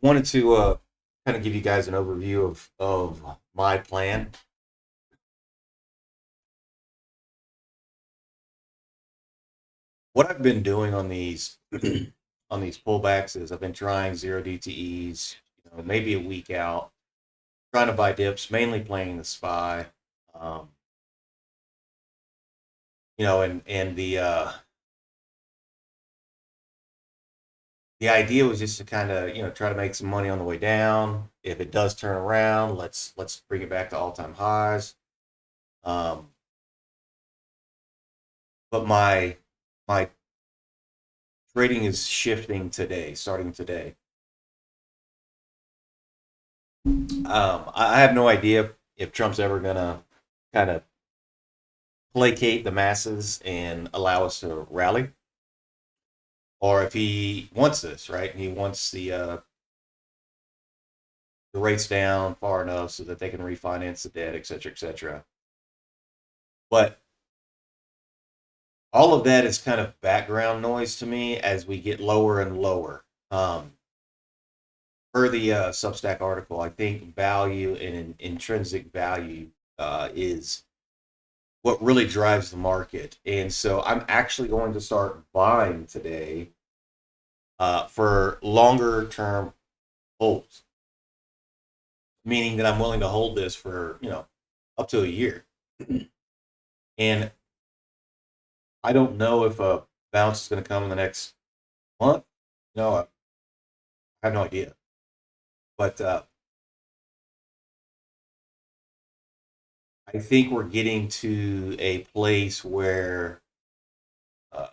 wanted to kind of give you guys an overview of my plan. What I've been doing on these on these pullbacks is I've been trying zero DTEs, maybe a week out, trying to buy dips, mainly playing the SPY. Um, and the idea was just to kind of try to make some money on the way down. If it does turn around, let's bring it back to all time highs. Um, but my trading is shifting today, starting today. I have no idea if Trump's ever gonna kind of placate the masses and allow us to rally, or if he wants this, right? He wants the rates down far enough so that they can refinance the debt, et cetera, et cetera. But all of that is kind of background noise to me as we get lower and lower. Per the Substack article, I think value and intrinsic value is what really drives the market. And so I'm actually going to start buying today for longer term holds, meaning that I'm willing to hold this for, up to a year. And I don't know if a bounce is going to come in the next month. No, I have no idea. But I think we're getting to a place where uh,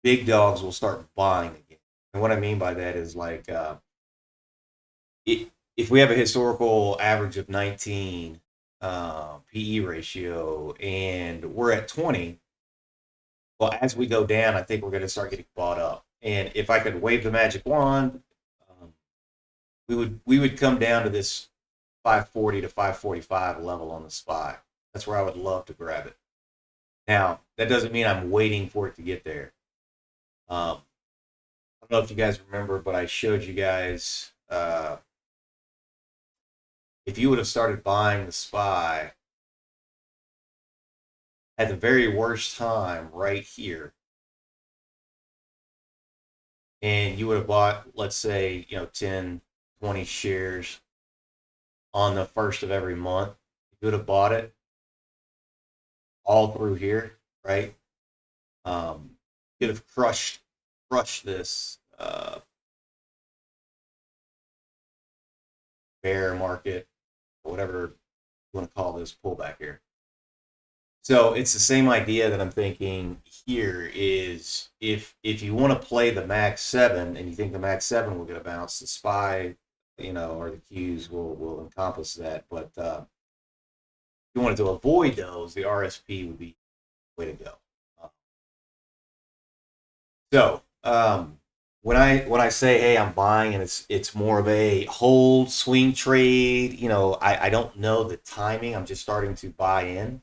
big dogs will start buying again. And what I mean by that is like it, if we have a historical average of 19 PE ratio and we're at 20, well, as we go down, I think we're going to start getting bought up. And if I could wave the magic wand, um, we would come down to this 540 to 545 level on the SPY. That's where I would love to grab it. Now, that doesn't mean I'm waiting for it to get there. I don't know if you guys remember, but I showed you guys if you would have started buying the SPY at the very worst time right here, and you would have bought, let's say, 10, 20 shares on the first of every month, you would have bought it all through here, right? You'd have crushed this bear market, whatever you want to call this pullback here. So it's the same idea that I'm thinking here is if you want to play the Max 7 and you think the Max 7 will get a bounce, the SPY, or the Qs will encompass that. But if you wanted to avoid those, the RSP would be the way to go. Uh, so when I say, hey, I'm buying and it's more of a hold swing trade, I don't know the timing. I'm just starting to buy in.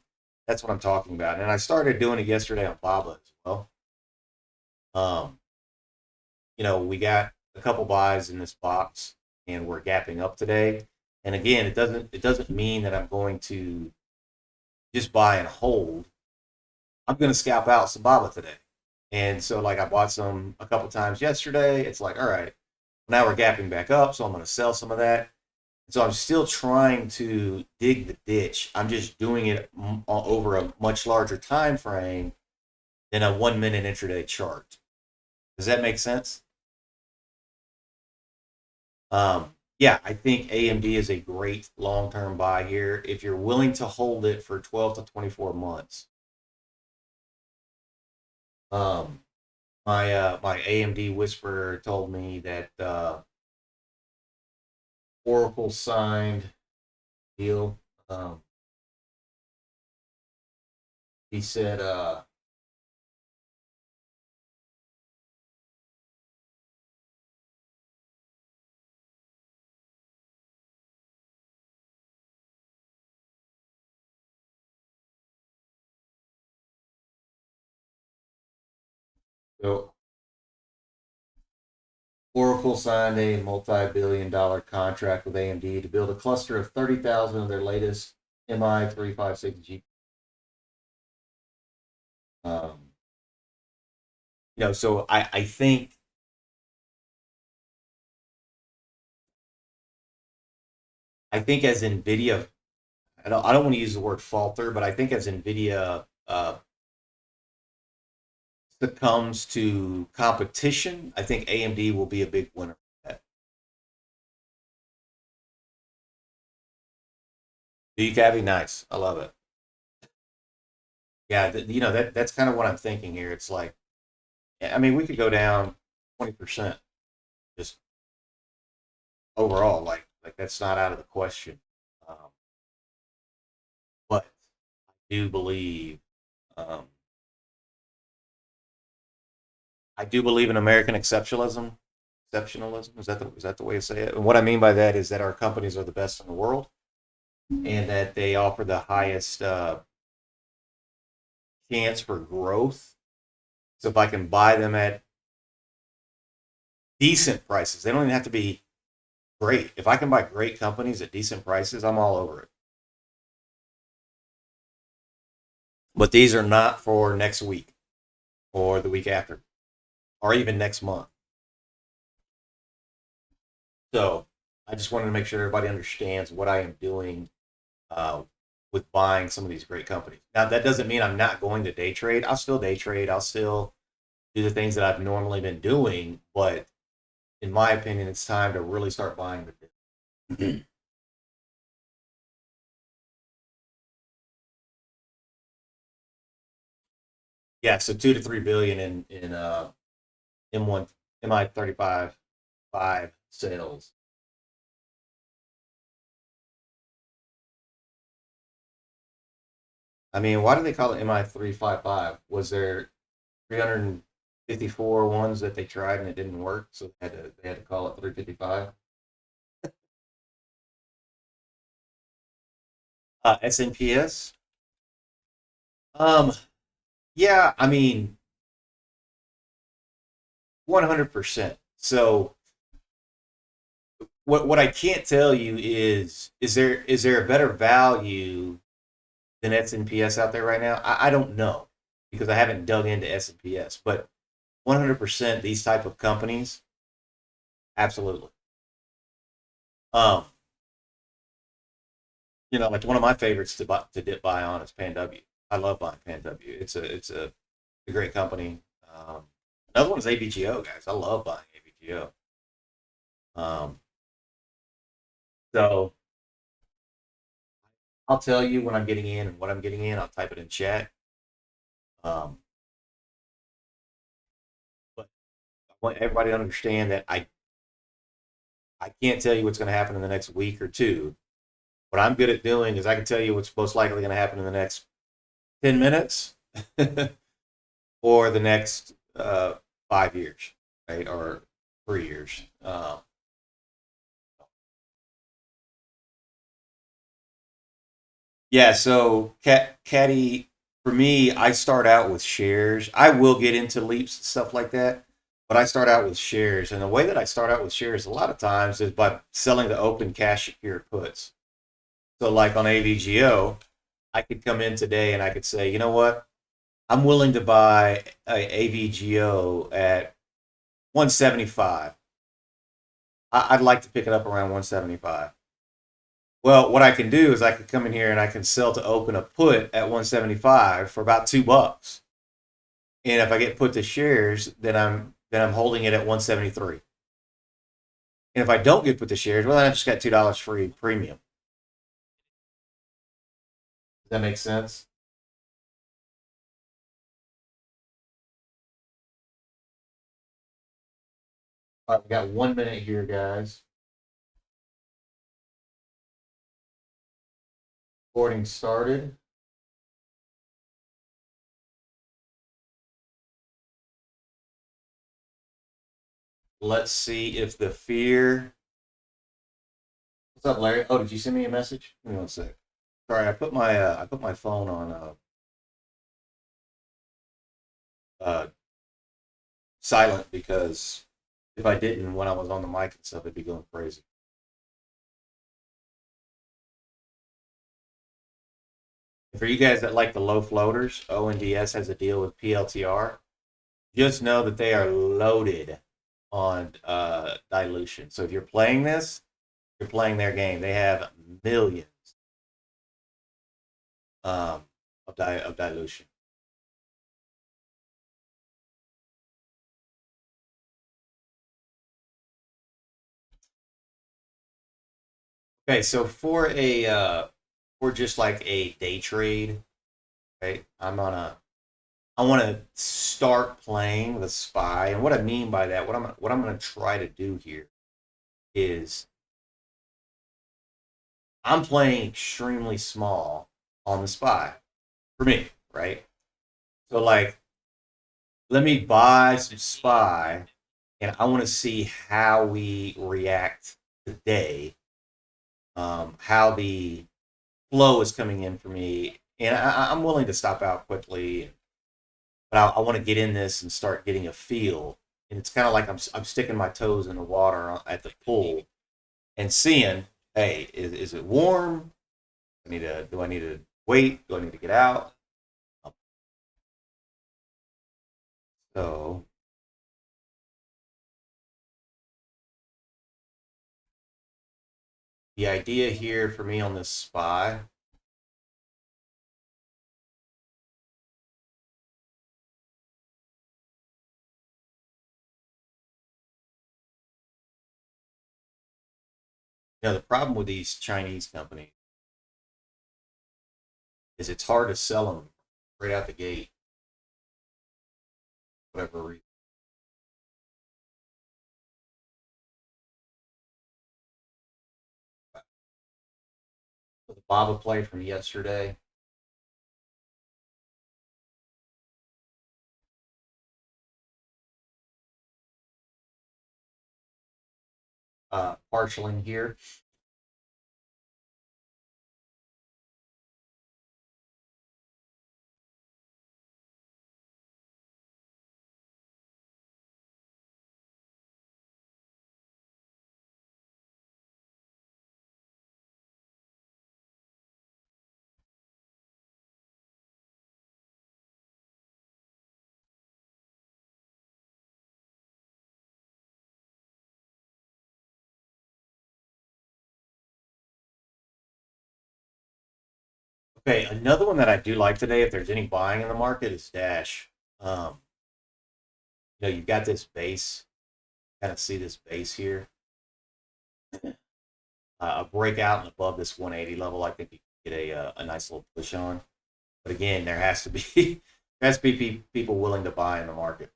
That's what I'm talking about. And I started doing it yesterday on Baba as well. Um, we got a couple buys in this box and we're gapping up today. And again, it doesn't mean that I'm going to just buy and hold. I'm going to scalp out some Baba today. And so like I bought some a couple times yesterday. It's like, all right, now we're gapping back up, so I'm going to sell some of that. So I'm still trying to dig the ditch. I'm just doing it over a much larger time frame than a 1 minute intraday chart. Does that make sense? Yeah, I think AMD is a great long term buy here if you're willing to hold it for 12 to 24 months. Um, my AMD whisperer told me that Oracle signed deal. He said so Oracle signed a multi-billion-dollar contract with AMD to build a cluster of 30,000 of their latest MI356 Um, so I think as Nvidia, I don't want to use the word falter, but I think as Nvidia succumbs to competition, I think AMD will be a big winner. Do you, Gabby? Nice. I love it. Yeah, that's kind of what I'm thinking here. It's like, I mean, we could go down 20% just overall. Like that's not out of the question. Um, but I do believe, um, I do believe in American exceptionalism. Exceptionalism, is that the way to say it? And what I mean by that is that our companies are the best in the world, and that they offer the highest chance for growth. So if I can buy them at decent prices, they don't even have to be great. If I can buy great companies at decent prices, I'm all over it. But these are not for next week or the week after or even next month. So I just wanted to make sure everybody understands what I am doing uh, with buying some of these great companies. Now, that doesn't mean I'm not going to day trade. I'll still day trade. I'll still do the things that I've normally been doing. But in my opinion, it's time to really start buying the. Yeah, so 2 to 3 billion in M1 MI35 5 sales. I mean, why do they call it MI355? Was there 354 ones that they tried and it didn't work, so they had to call it 355? SNPS. Um, yeah, I mean, 100%. So what I can't tell you is there a better value than SNPS out there right now? I don't know because I haven't dug into SNPS, but 100% these type of companies, absolutely. Um, like one of my favorites to dip buy on is Pan W. I love buying Pan W. It's a great company. Um, Another one is AVGO, guys. I love buying AVGO. Um, so I'll tell you when I'm getting in and what I'm getting in. I'll type it in chat. Um, but I want everybody to understand that I can't tell you what's going to happen in the next week or two. What I'm good at doing is I can tell you what's most likely going to happen in the next 10 minutes or the next 5 years, right? Or 3 years. Yeah, so Caddy, for me, I start out with shares. I will get into leaps and stuff like that, but I start out with shares. And the way that I start out with shares a lot of times is by selling the open cash secured puts. So, like on AVGO, I could come in today and I could say, you know what? I'm willing to buy a AVGO at 175. I'd like to pick it up around 175. Well, what I can do is I can come in here and I can sell to open a put at 175 for about $2. And if I get put to shares, then I'm holding it at 173. And if I don't get put to shares, well, then I just got $2 free premium. Does that make sense? All right, we got 1 minute here, guys. Recording started. Let's see if the fear. What's up, Larry? Oh, did you send me a message? Give me one sec. Sorry, I put my phone on uh, silent because If I didn't, when I was on the mic and stuff, it'd be going crazy. For you guys that like the low floaters, ONDS has a deal with PLTR. Just know that they are loaded on dilution. So if you're playing this, you're playing their game. They have millions um, of dilution. Okay, so for just like a day trade, right? I want to start playing the spy, and what I mean by that, what I'm going to try to do here is I'm playing extremely small on the spy for me, right? So like, let me buy some spy, and I want to see how we react today, how the flow is coming in for me, and I'm willing to stop out quickly, but I want to get in this and start getting a feel. And it's kind of like I'm sticking my toes in the water at the pool and seeing, hey, is it warm? Do I need to wait? Do I need to get out? So the idea here for me on this spy, the problem with these Chinese companies is it's hard to sell them right out the gate, whatever reason. So the Baba play from yesterday, partialing here. Okay, another one that I do like today, if there's any buying in the market, is Dash. Um, you've got this base, kind of see this base here, a breakout and above this 180 level. I think you can get a nice little push on. But again, there has to be there has to be people willing to buy in the market.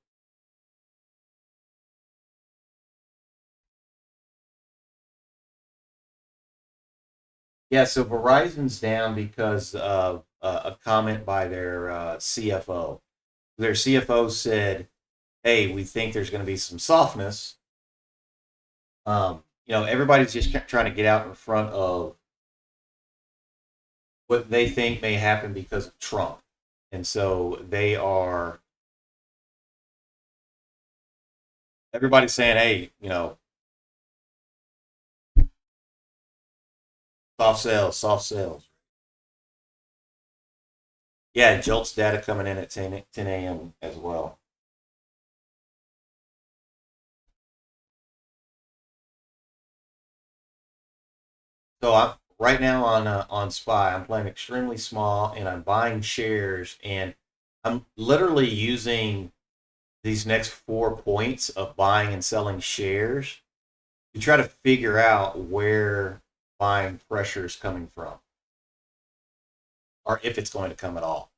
Yeah, so Verizon's down because of a comment by their CFO. Their CFO said, "Hey, we think there's going to be some softness." Everybody's just trying to get out in front of what they think may happen because of Trump, and so they are. Everybody's saying, "Hey, soft sales, soft sales." Yeah, Jolt's data coming in at 10 a.m. as well. So I'm right now on Spy. I'm playing extremely small, and I'm buying shares, and I'm literally using these next 4 points of buying and selling shares to try to figure out where buying pressure is coming from, or if it's going to come at all.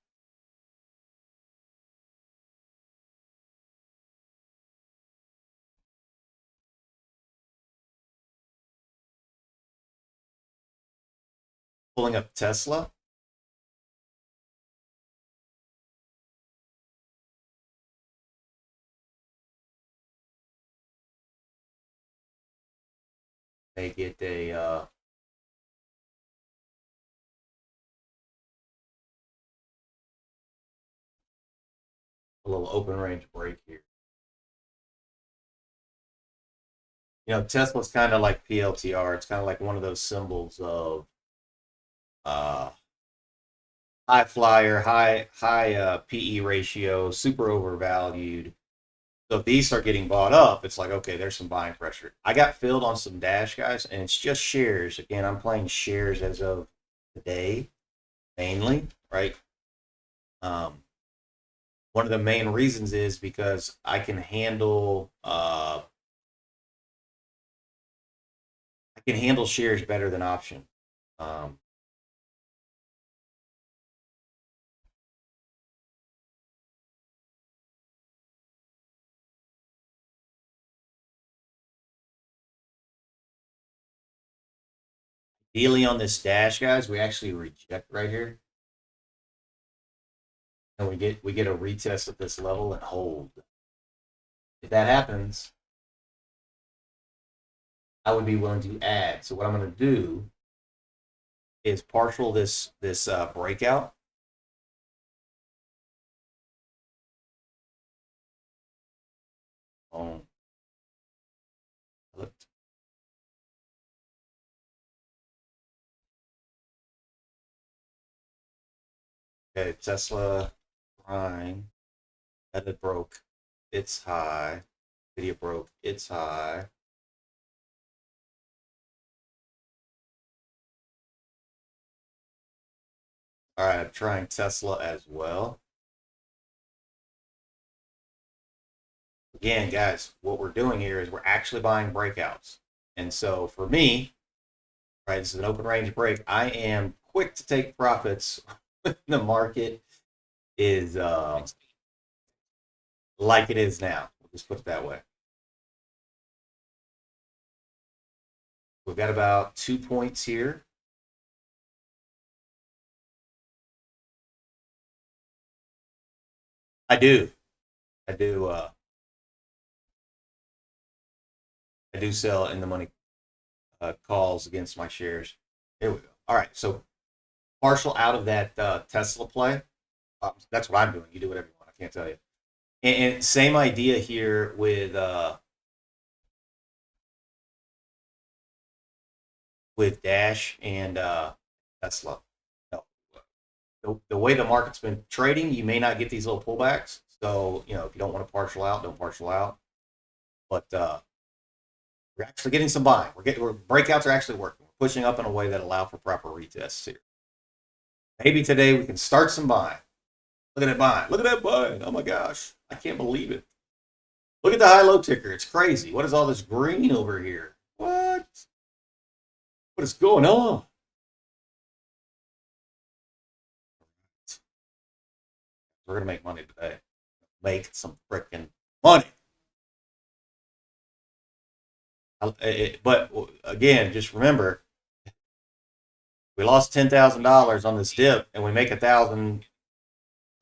Pulling up Tesla, they get a little open range break here. Tesla's kind of like PLTR. It's kind of like one of those symbols of uh, high flyer, high PE ratio, super overvalued. So if these start getting bought up, it's like, okay, there's some buying pressure. I got filled on some Dash guys, and it's just shares. Again, I'm playing shares as of today mainly, right? Um, One of the main reasons is because I can handle shares better than option. Um, Ideally on this Dash, guys, we actually reject right here, and we get a retest at this level and hold. If that happens, I would be willing to add. So what I'm going to do is partial this breakout. On look, okay, Tesla Prime, that broke its high. Video broke its high. All right, I'm trying Tesla as well. Again, guys, what we're doing here is we're actually buying breakouts. And so for me, right, this is an open range break. I am quick to take profits when the market is like it is now. We'll just put it that way. We've got about 2 points here. I do. I do. I do sell in the money calls against my shares. Here we go. All right. So partial out of that Tesla play. That's what I'm doing. You do whatever you want. I can't tell you. And same idea here with Dash and Tesla. No, the way the market's been trading, you may not get these little pullbacks. So if you don't want to partial out, don't partial out. But we're actually getting some buying. Breakouts are actually working. We're pushing up in a way that allow for proper retests here. Maybe today we can start some buying. Look at that buying. Look at that buying. Oh my gosh, I can't believe it. Look at the high-low ticker. It's crazy. What is all this green over here? What? What is going on? We're gonna make money today. Make some freaking money. But again, just remember, we lost $10,000 on this dip, and we make 1,000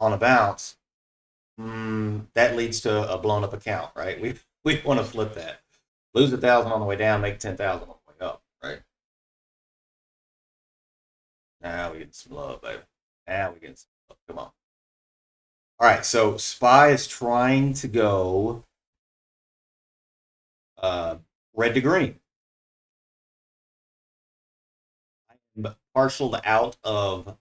on a bounce. That leads to a blown up account, right? We want to flip that. Lose 1,000 on the way down, make 10,000 on the way up, right? Now we get some love, baby. Now we get some love. Come on. All right, so SPY is trying to go uh, red to green. I'm partialed out of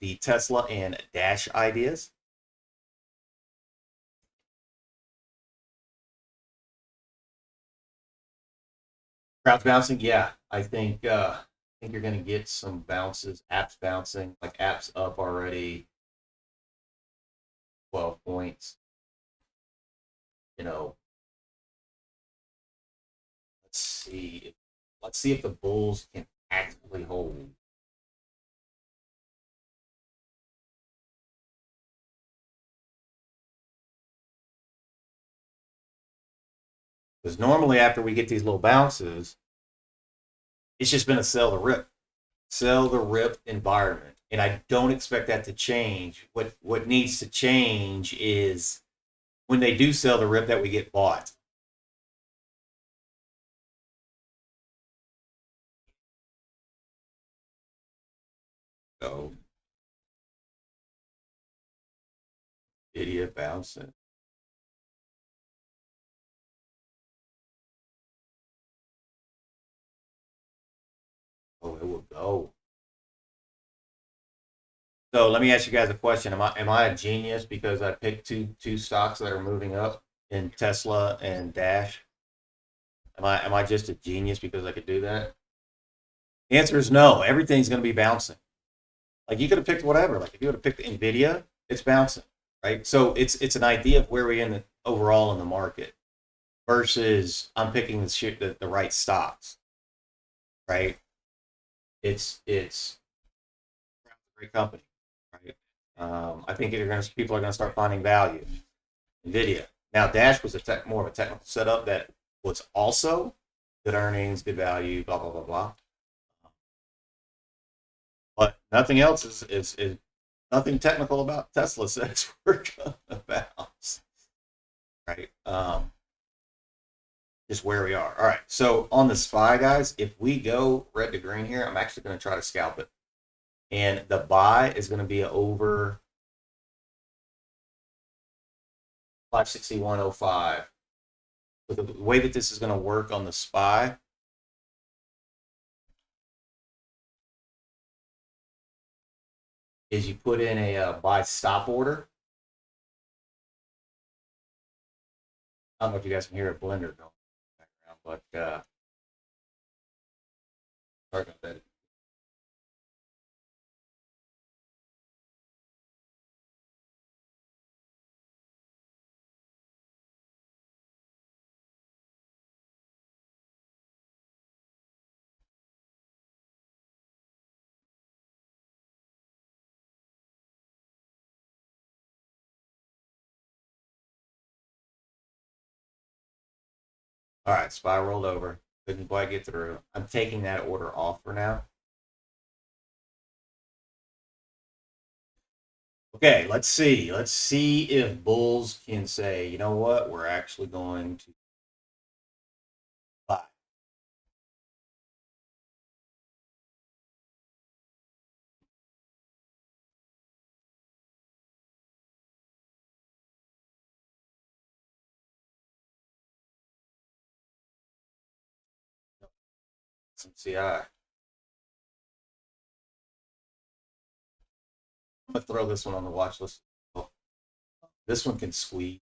the Tesla and Dash ideas. Crowds bouncing, yeah. I think you're going to get some bounces. Apps bouncing, like apps up already 12 points. You know, let's see. Let's see if the Bulls can actually hold. Because normally after we get these little bounces, it's just been a sell the rip environment, and I don't expect that to change. What needs to change is when they do sell the rip that we get bought. So idiot bouncing. it will go. So let me ask you guys a question. Am I a genius because I picked two stocks that are moving up in Tesla and Dash? Am I just a genius because I could do that? The answer is no. Everything's going to be bouncing. Like you could have picked whatever. Like if you would have picked Nvidia, it's bouncing, right? So it's an idea of where we're in the overall in the market versus I'm picking the right stocks, right? It's a great company, right? I think people are going to start finding value. Nvidia. Now Dash was more of a technical setup that was also good earnings, good value, blah blah blah blah. But nothing else is nothing technical about Tesla says we're going to bounce, right? Just where we are. All right. So on the SPY, guys, if we go red to green here, I'm actually going to try to scalp it. And the buy is going to be over 561.05. But the way that this is going to work on the SPY is you put in a buy stop order. I don't know if you guys can hear a blender going in the background, but sorry about that. All right, SPY rolled over. Couldn't quite get through. I'm taking that order off for now. Okay, let's see. Let's see if Bulls can say, you know what, we're actually going to buy. Some CI. I'm gonna throw this one on the watch list. Oh, this one can squeeze.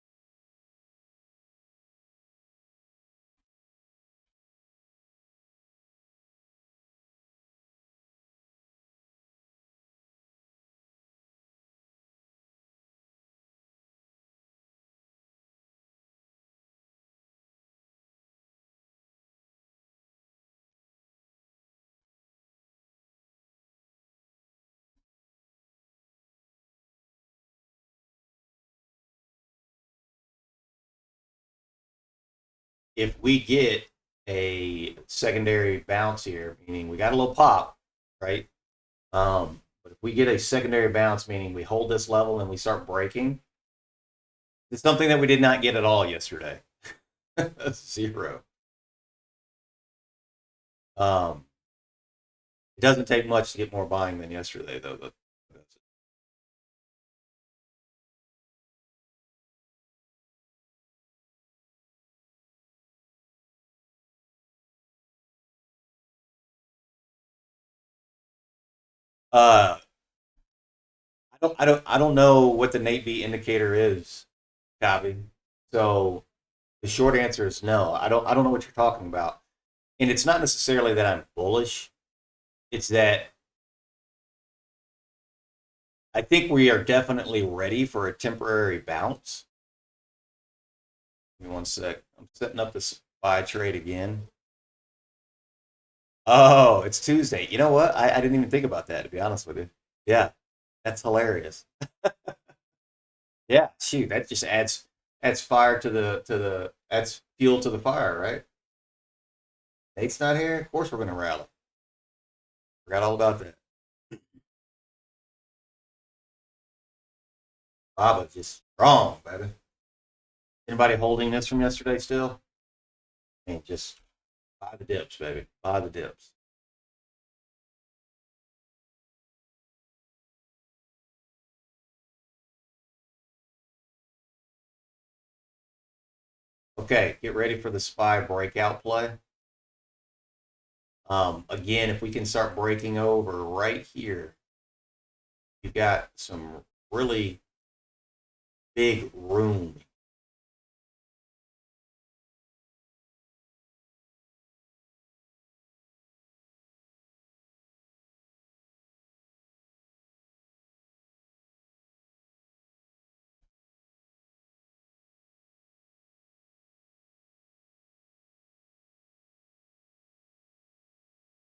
If we get a secondary bounce here, meaning we got a little pop, right? But if we get a secondary bounce, meaning we hold this level and we start breaking, it's something that we did not get at all yesterday. Zero. Um, it doesn't take much to get more buying than yesterday, though. But uh, I don't know what the Nate B indicator is, Copy. So the short answer is no. I don't know what you're talking about. And it's not necessarily that I'm bullish. It's that I think we are definitely ready for a temporary bounce. Give me one sec. I'm setting up this buy trade again. Oh, it's Tuesday. You know what? I didn't even think about that, to be honest with you. Yeah, that's hilarious. Yeah, shoot, that just adds fire to the adds fuel to the fire, right? Nate's not here. Of course, we're gonna rally. Forgot all about that. Baba just strong, baby. Anybody holding this from yesterday still? And just buy the dips, baby. Buy the dips. Okay, get ready for the SPY breakout play. Again, if we can start breaking over right here, you've got some really big room.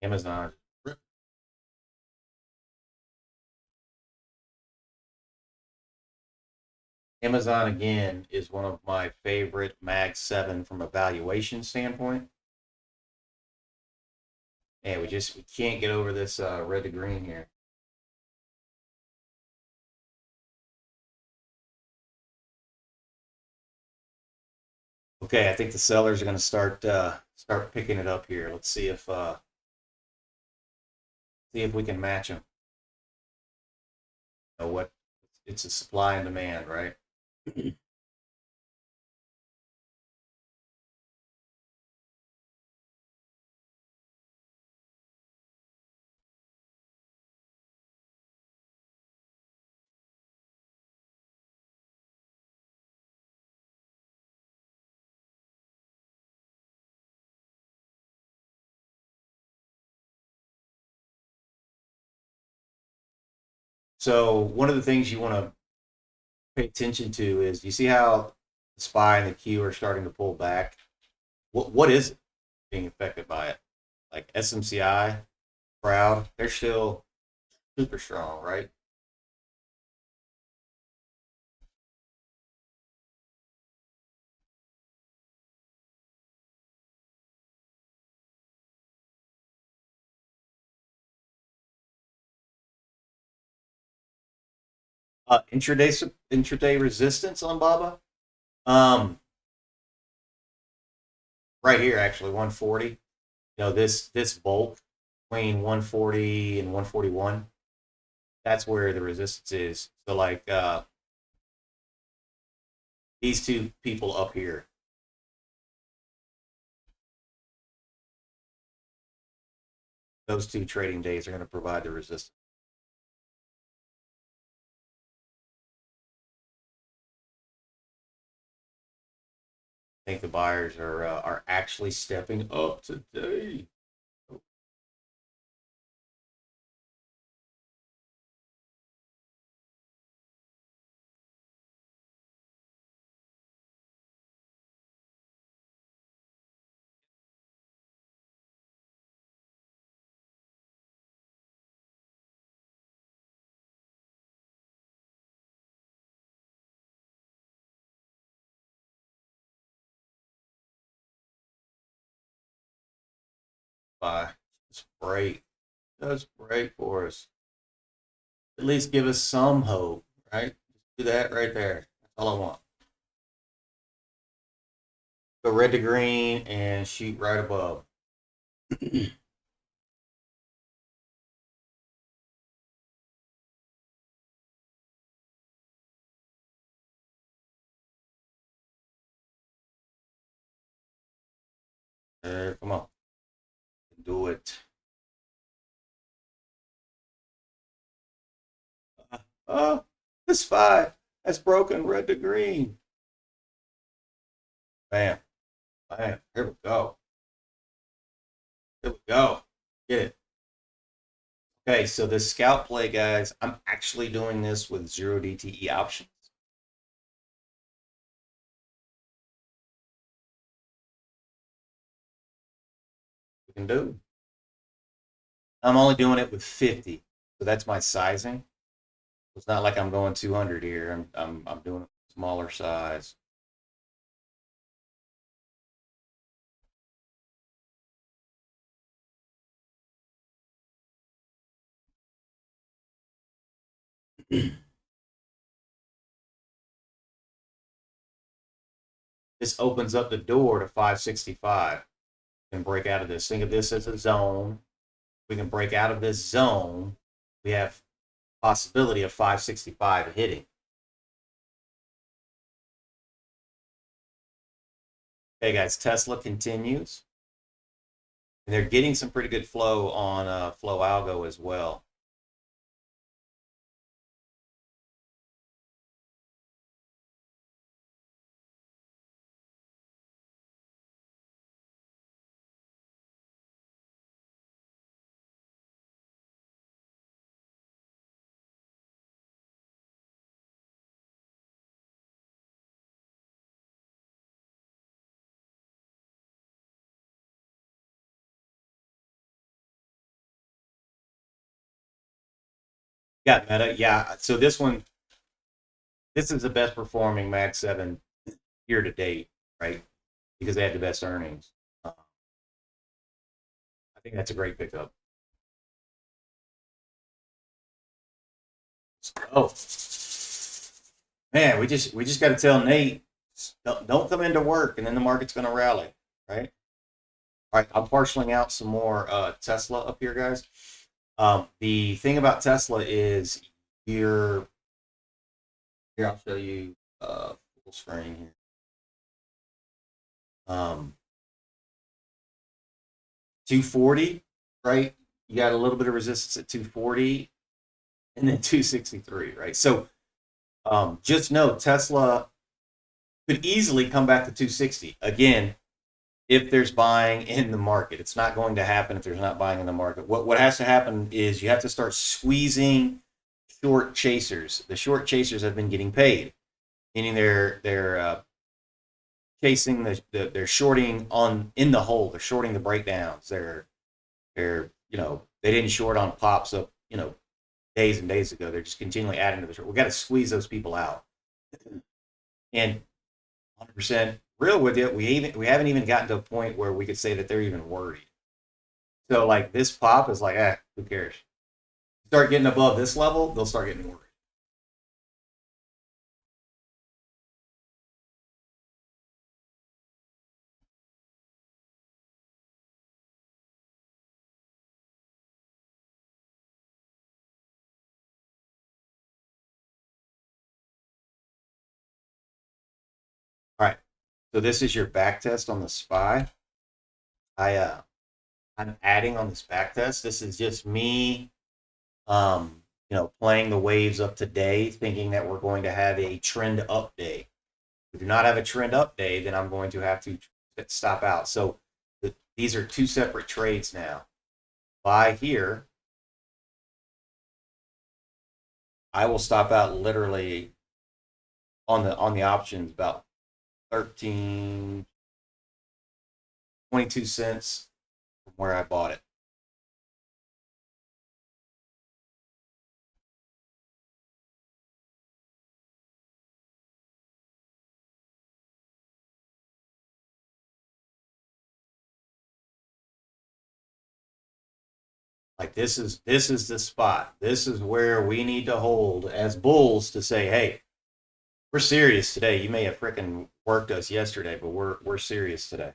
Amazon. Amazon again is one of my favorite Mag 7 from a valuation standpoint. And we can't get over this red to green here. Okay, I think the sellers are going to start picking it up here. Let's see if we can match them. You know what? It's a supply and demand, right? So one of the things you want to pay attention to is you see how the SPY and the Q are starting to pull back. What is it being affected by it? Like SMCI, Proud, they're still super strong, right? Intraday resistance on Baba. Um, right here actually 140. You know this bulk between 140 and 141. That's where the resistance is. So like these two people up here, those two trading days are going to provide the resistance. I think the buyers are actually stepping up today. Buy. It's great. That's great for us. At least give us some hope, right? Do that right there. That's all I want. Go red to green and shoot right above. Come on, do it. Oh, this five. That's broken red to green. Bam, bam. Here we go. Here we go. Get it. Okay, so this scout play, guys, I'm actually doing this with zero DTE options. We can do. I'm only doing it with 50, so that's my sizing. It's not like I'm going 200 here. I'm doing a smaller size. This opens up the door to 565. We can break out of this. Think of this as a zone. We can break out of this zone. We have possibility of 565 hitting. Okay, guys, Tesla continues. And they're getting some pretty good flow on Flow Algo as well. Got Meta, yeah. So this is the best performing Mag 7 year to date, right? Because they had the best earnings. I think that's a great pickup. Oh man, we just got to tell Nate, don't come into work, and then the market's going to rally, right? All right, I'm parceling out some more Tesla up here, guys. The thing about Tesla is you're here. I'll show you full screen here. Um, 240, right? You got a little bit of resistance at 240, and then 263, right? So just know Tesla could easily come back to 260 again if there's buying in the market. It's not going to happen if there's not buying in the market. What has to happen is you have to start squeezing short chasers. The short chasers have been getting paid, meaning they're chasing they're shorting on in the hole. They're shorting the breakdowns. They're they didn't short on pops up days and days ago. They're just continually adding to the short. We got to squeeze those people out. And 100% real with you, we haven't even gotten to a point where we could say that they're even worried. So like this pop is like, who cares? Start getting above this level, they'll start getting worried. All right. So this is your back test on the SPY. I I'm adding on this back test. This is just me playing the waves of today, thinking that we're going to have a trend up day. If we do not have a trend up day, then I'm going to have to stop out. So these are two separate trades now. Buy here, I will stop out literally on the options about 13, 22 cents from where I bought it. Like this is the spot. This is where we need to hold as bulls to say, hey, we're serious today. You may have freaking worked us yesterday, but we're serious today.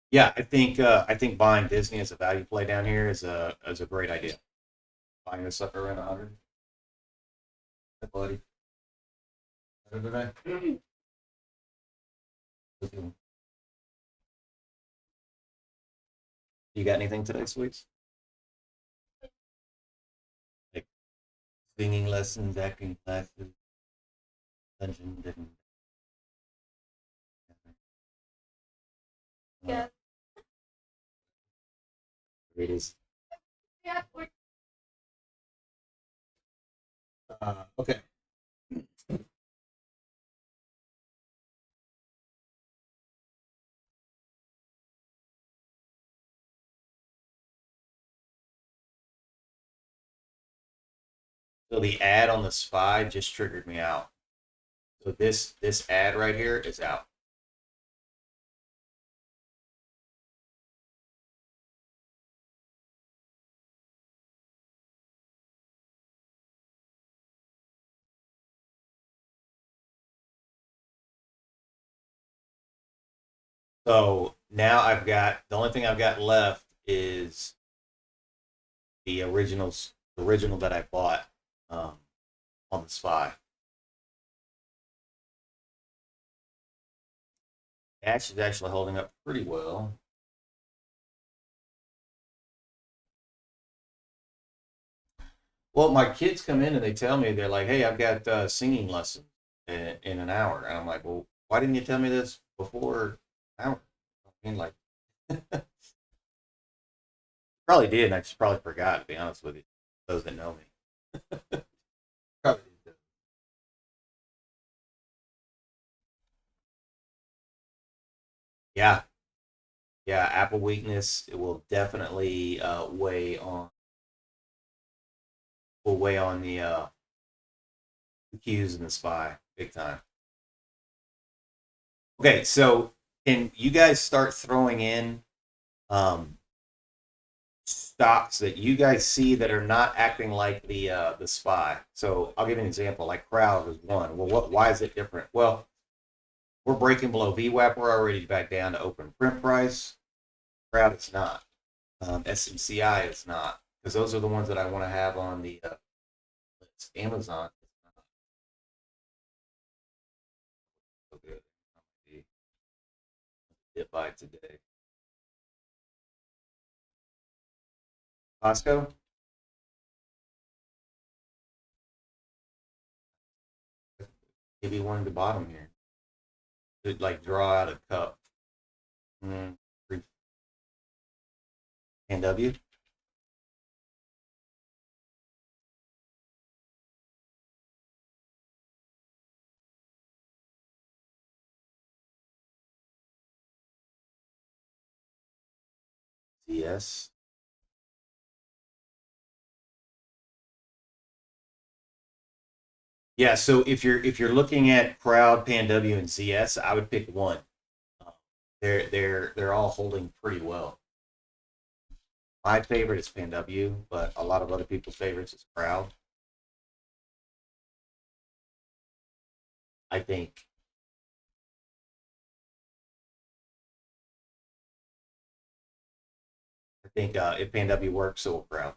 Yeah, I think buying Disney as a value play down here is a great idea. Buying this sucker around 100. Hey, buddy. You got anything today, sweets? Like singing lessons, acting classes, dungeon different. Yeah. It is. Yeah. Okay. So the ad on the spy just triggered me out. So this ad right here is out. So now I've got the only thing I've got left is the original that I bought um, on the Spy. Ash is actually holding up pretty well. Well, my kids come in and they tell me they're like, "Hey, I've got singing lessons in an hour," and I'm like, "Well, why didn't you tell me this before an hour?" I mean, like, probably did, and I just probably forgot. To be honest with you, those that know me, probably did. Yeah, yeah. Apple weakness it will definitely weigh on the Qs and the Spy big time. Okay, so can you guys start throwing in um, stocks that you guys see that are not acting like the Spy? So I'll give you an example. Like Crowd was one. Well, what? Why is it different? Well, we're breaking below VWAP. We're already back down to open print price. Crowd is not. SMCI is not because those are the ones that I want to have on the list. Amazon is not so good. Did buy today. Costco, maybe one at the bottom here. Could like draw out a cup. Mm, and W. CS. Yeah, so if you're looking at Crowd, PanW, and ZS, I would pick one. Uh, they're all holding pretty well. My favorite is PanW, but a lot of other people's favorites is Crowd. I think if PanW works, so will Crowd.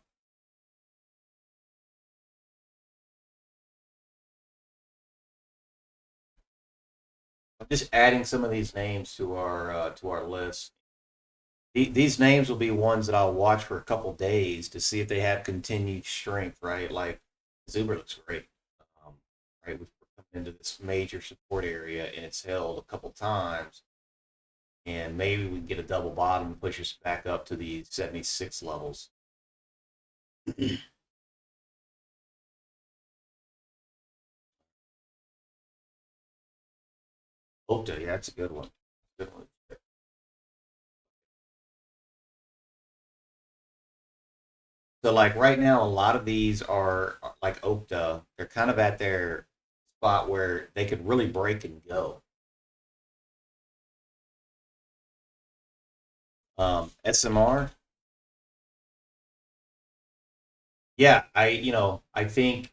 I'm just adding some of these names to our list. These names will be ones that I'll watch for a couple days to see if they have continued strength. Right, like Zuber looks great. Um, right, we've come into this major support area and it's held a couple times, and maybe we can get a double bottom and push us back up to the 76 levels. Okta, yeah, that's a good one. Good one. So like right now, a lot of these are like Okta. They're kind of at their spot where they could really break and go. SMR, yeah, I think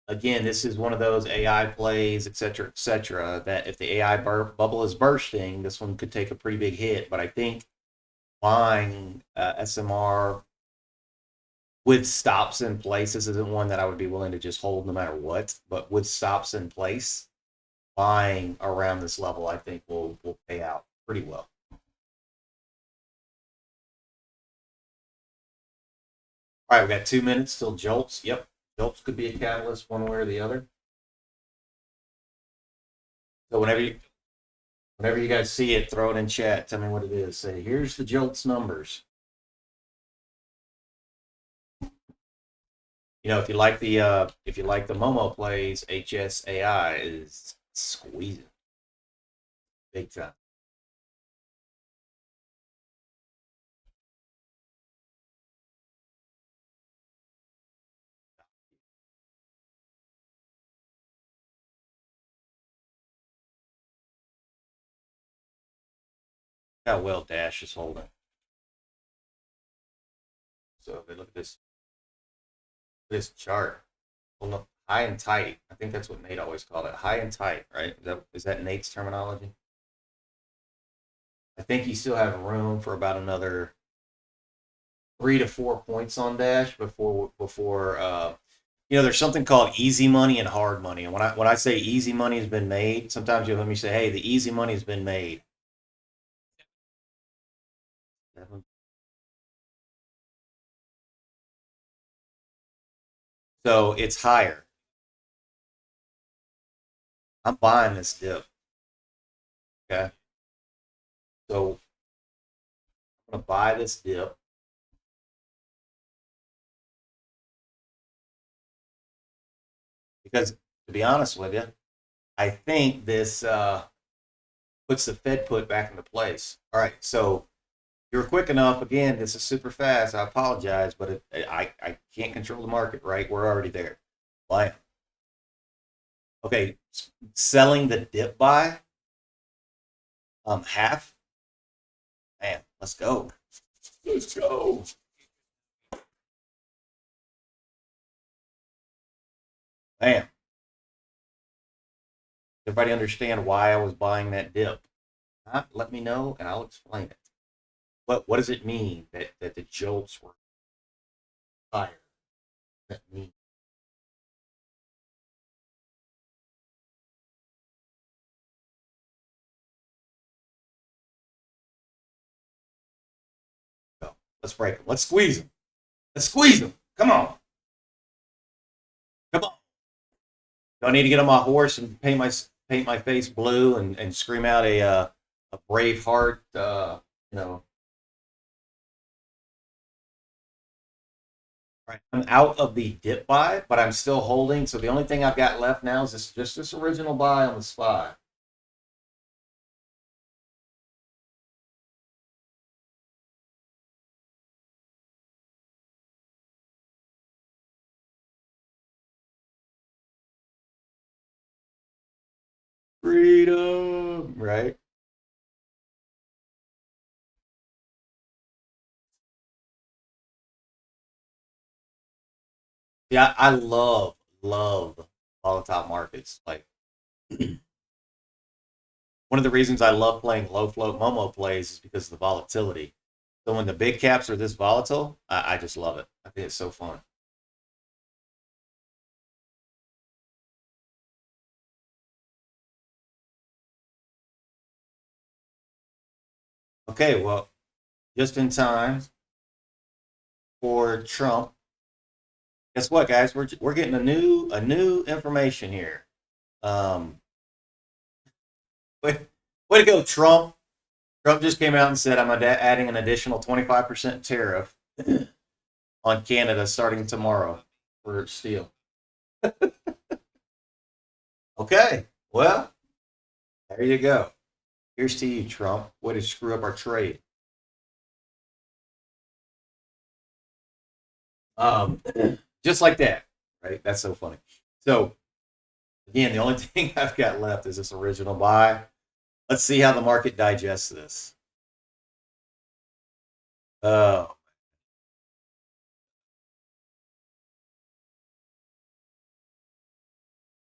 again, this is one of those AI plays, et cetera, that if the AI bubble is bursting, this one could take a pretty big hit. But I think buying SMR with stops in place, this isn't one that I would be willing to just hold no matter what. But with stops in place, buying around this level, I think will pay out pretty well. All right, we got 2 minutes till jolts. Yep, jolts could be a catalyst one way or the other. So whenever you guys see it, throw it in chat. Tell me what it is. Say, here's the jolts numbers. If you like the Momo plays, HSAI is squeezing big time. How well Dash is holding. So if they look at this chart, well, look, high and tight. I think that's what Nate always called it. High and tight, right? Is that Nate's terminology? I think you still have room for about another 3 to 4 points on Dash before there's something called easy money and hard money. And when I say easy money has been made, sometimes you'll hear me say, "Hey, the easy money has been made." So it's higher. I'm buying this dip. Okay, so I'm gonna buy this dip because, to be honest with you, I think this puts the Fed put back into place. All right, so you're quick enough. Again, this is super fast. I apologize, but I can't control the market. Right, we're already there. Why? Okay, selling the dip buy half. Man, let's go. Let's go. Man, everybody understand why I was buying that dip? Huh? Let me know, and I'll explain it. What does it mean that the jolts were higher? That mean go. Let's break them. Let's squeeze them. Let's squeeze them. Come on. Come on. Do I need to get on my horse and paint my face blue and scream out a brave heart? You know, right. I'm out of the dip buy, but I'm still holding. So the only thing I've got left now is this original buy on the SPY. Freedom, right? Yeah, I love volatile markets. Like one of the reasons I love playing low float Momo plays is because of the volatility. So when the big caps are this volatile, I just love it. I think it's so fun. Okay, well, just in time for Trump. Guess what, guys? We're getting a new information here. Um, way, way to go, Trump. Trump just came out and said I'm adding an additional 25% tariff on Canada starting tomorrow for steel. Okay, well, there you go. Here's to you, Trump. Way to screw up our trade. Um, just like that, right? That's so funny. So again, the only thing I've got left is this original buy. Let's see how the market digests this. Uh,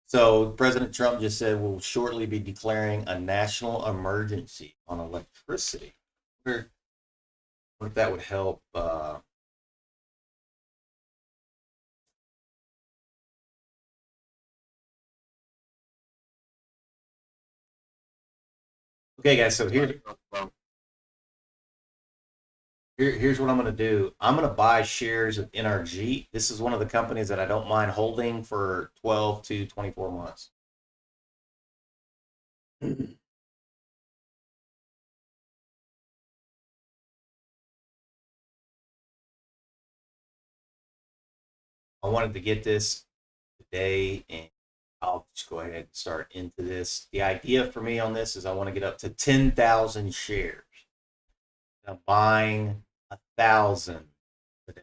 so President Trump just said we'll shortly be declaring a national emergency on electricity. What if that would help? Okay, guys. So here's what I'm going to do. I'm going to buy shares of NRG. This is one of the companies that I don't mind holding for 12 to 24 months. I wanted to get this today, and I'll just go ahead and start into this. The idea for me on this is I want to get up to 10,000 shares. I'm buying 1,000 today.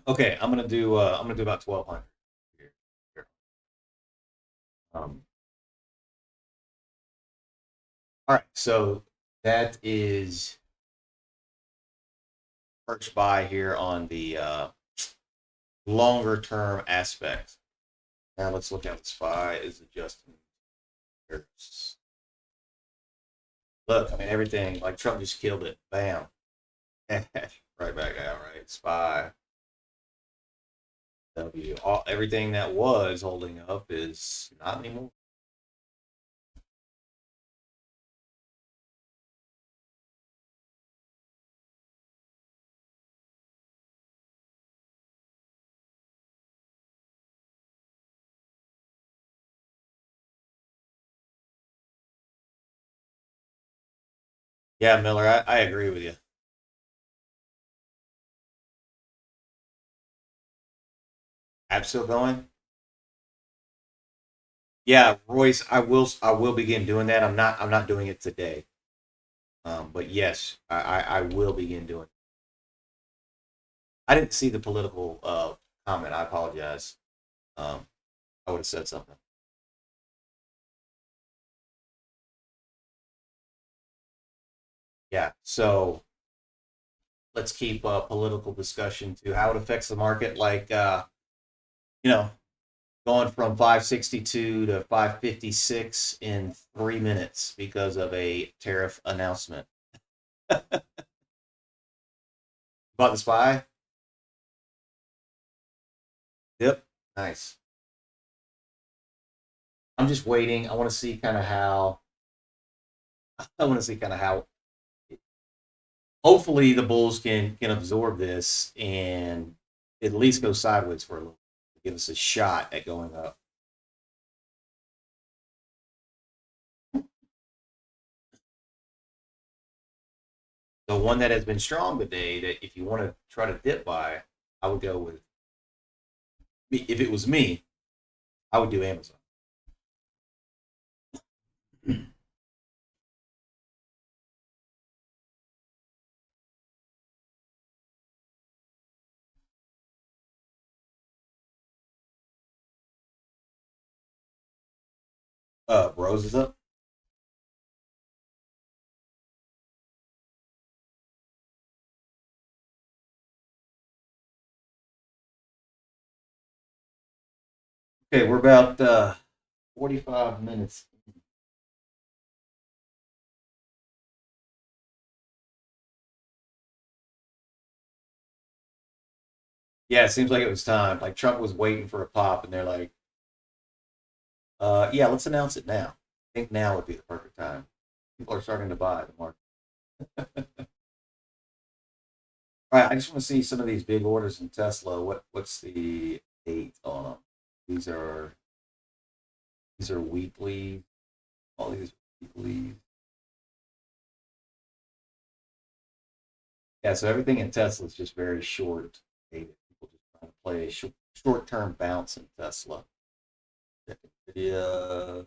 Okay, I'm gonna do about 1200 here. Um, all right, so that is first buy here on the longer term aspect. Now let's look at the SPY is adjusting. Look, I mean everything like Trump just killed it. Bam. Right back out, right? SPY W. Everything that was holding up is not anymore. Yeah, Miller, I agree with you. I'm still going. Yeah, Royce, I will begin doing that. I'm not doing it today. But yes, I will begin doing it. I didn't see the political comment. I apologize. Um, I would have said something. Yeah. So let's keep political discussion to how it affects the market. Like you know, going from 562 to 556 in 3 minutes because of a tariff announcement. Bought the spy. Yep. Nice. I'm just waiting. I want to see kind of how. I want to see kind of how. Hopefully, the Bulls can absorb this and at least go sideways for a little. Give us a shot at going up. The one that has been strong today, that if you want to try to dip by, I would go with. If it was me, I would do Amazon. Rose is up. Okay, we're about 45 minutes. Yeah, it seems like it was time. Like Trump was waiting for a pop, and they're like, yeah, let's announce it now. I think now would be the perfect time. People are starting to buy the market. All right, I just want to see some of these big orders in Tesla. What's the date on them? These are these are weekly. All these weekly. Yeah, so everything in Tesla is just very short dated. People just trying to play a short term bounce in Tesla. Yeah,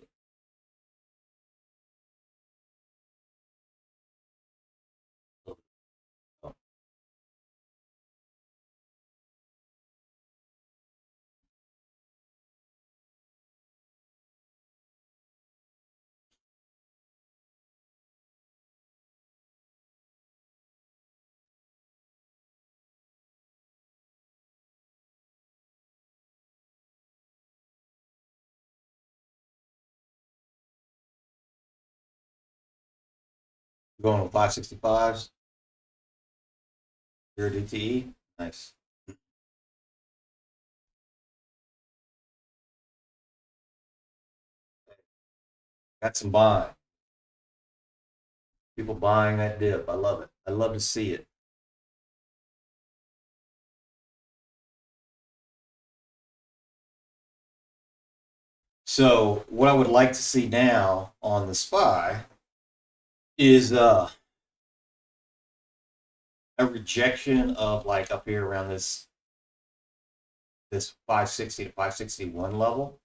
going with 565s. Your DTE. Nice. Got some buying. People buying that dip. I love it. I love to see it. So what I would like to see now on the spy is a rejection of like up here around this 560 to 561 level,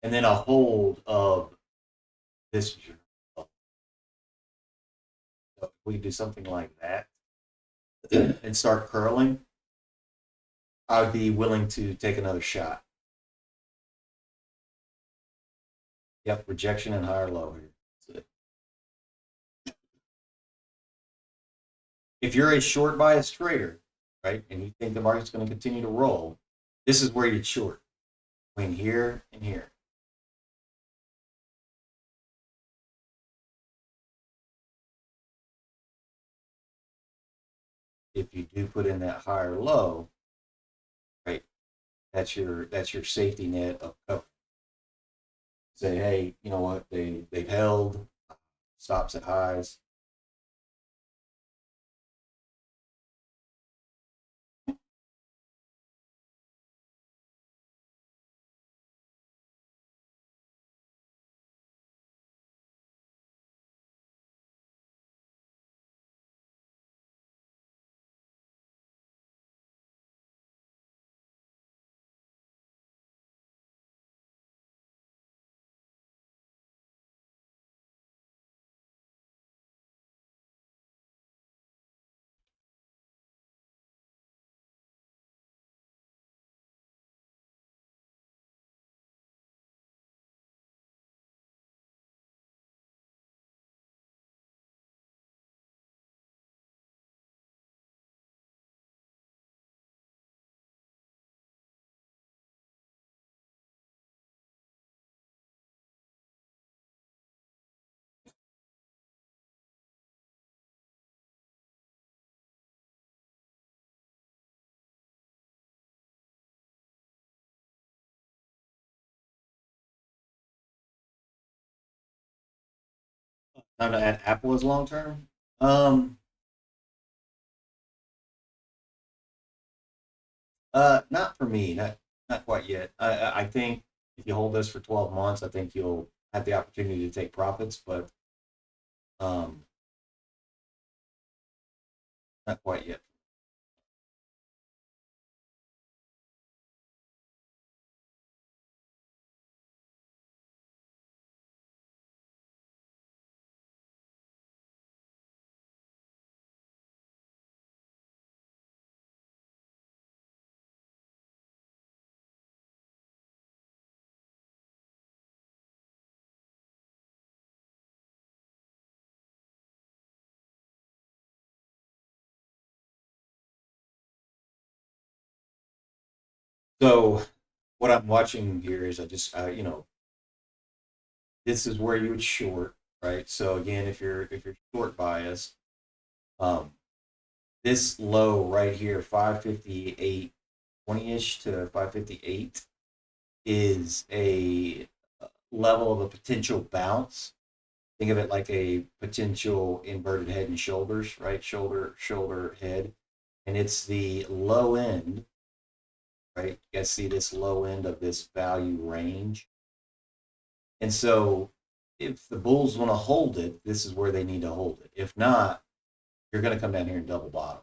and then a hold of this level. So if we do something like that and start curling, I would be willing to take another shot. Yep, rejection and higher low here. That's it. If you're a short bias trader, right, and you think the market's going to continue to roll, this is where you'd short between here and here. If you do put in that higher low, right, that's your safety net of cover. Say, hey, you know what? They've held stops at highs. Time to add Apple as long term. Not for me. Not quite yet. I think if you hold this for 12 months, I think you'll have the opportunity to take profits, but um, not quite yet. So what I'm watching here is this is where you would short, right? So again, if you're short bias, um, this low right here, 558 20-ish to 558 is a level of a potential bounce. Think of it like a potential inverted head and shoulders, right? Shoulder, head. And it's the low end, right? You guys see this low end of this value range. And so if the Bulls want to hold it, this is where they need to hold it. If not, you're going to come down here and double bottom.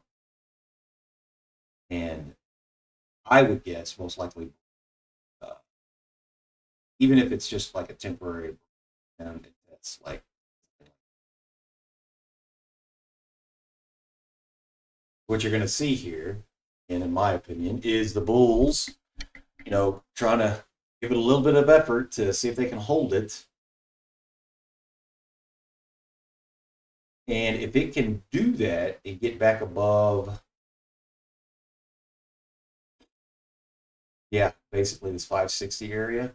And I would guess most likely, uh, even if it's just like a temporary, and it's like what you're going to see here, and in my opinion, is the Bulls, trying to give it a little bit of effort to see if they can hold it. And if it can do that and get back above, yeah, basically this 560 area,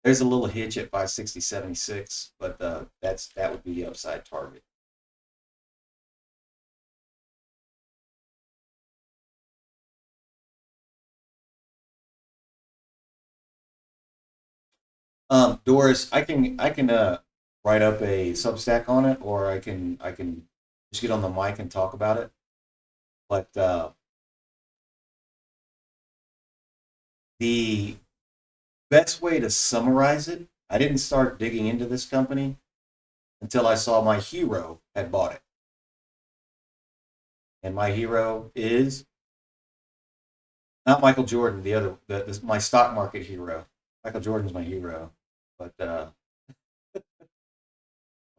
there's a little hitch at 560.76, but that would be the upside target. Doris, I can write up a Substack on it, or I can just get on the mic and talk about it. But the best way to summarize it, I didn't start digging into this company until I saw my hero had bought it, and my hero is not Michael Jordan, the other, my stock market hero. Michael Jordan's my hero, but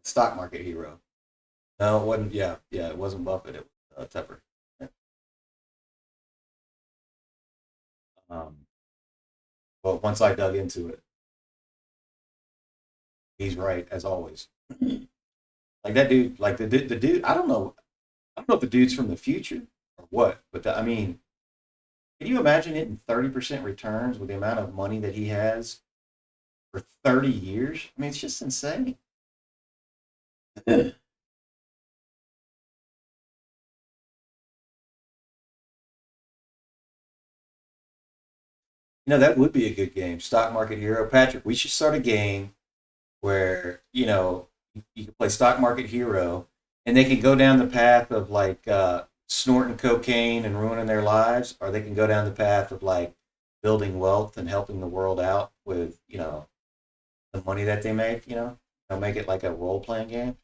stock market hero. No, it wasn't. Yeah, yeah, it wasn't Buffett. It was Tupper. Um, but once I dug into it, he's right as always. Like that dude, like the dude. I don't know if the dude's from the future or what, but I mean, can you imagine hitting 30% returns with the amount of money that he has for 30 years? I mean, it's just insane. You know, that would be a good game. Stock Market Hero. Patrick, we should start a game where, you can play Stock Market Hero and they can go down the path of like snorting cocaine and ruining their lives, or they can go down the path of like building wealth and helping the world out with, the money that they make, they'll make it like a role playing game.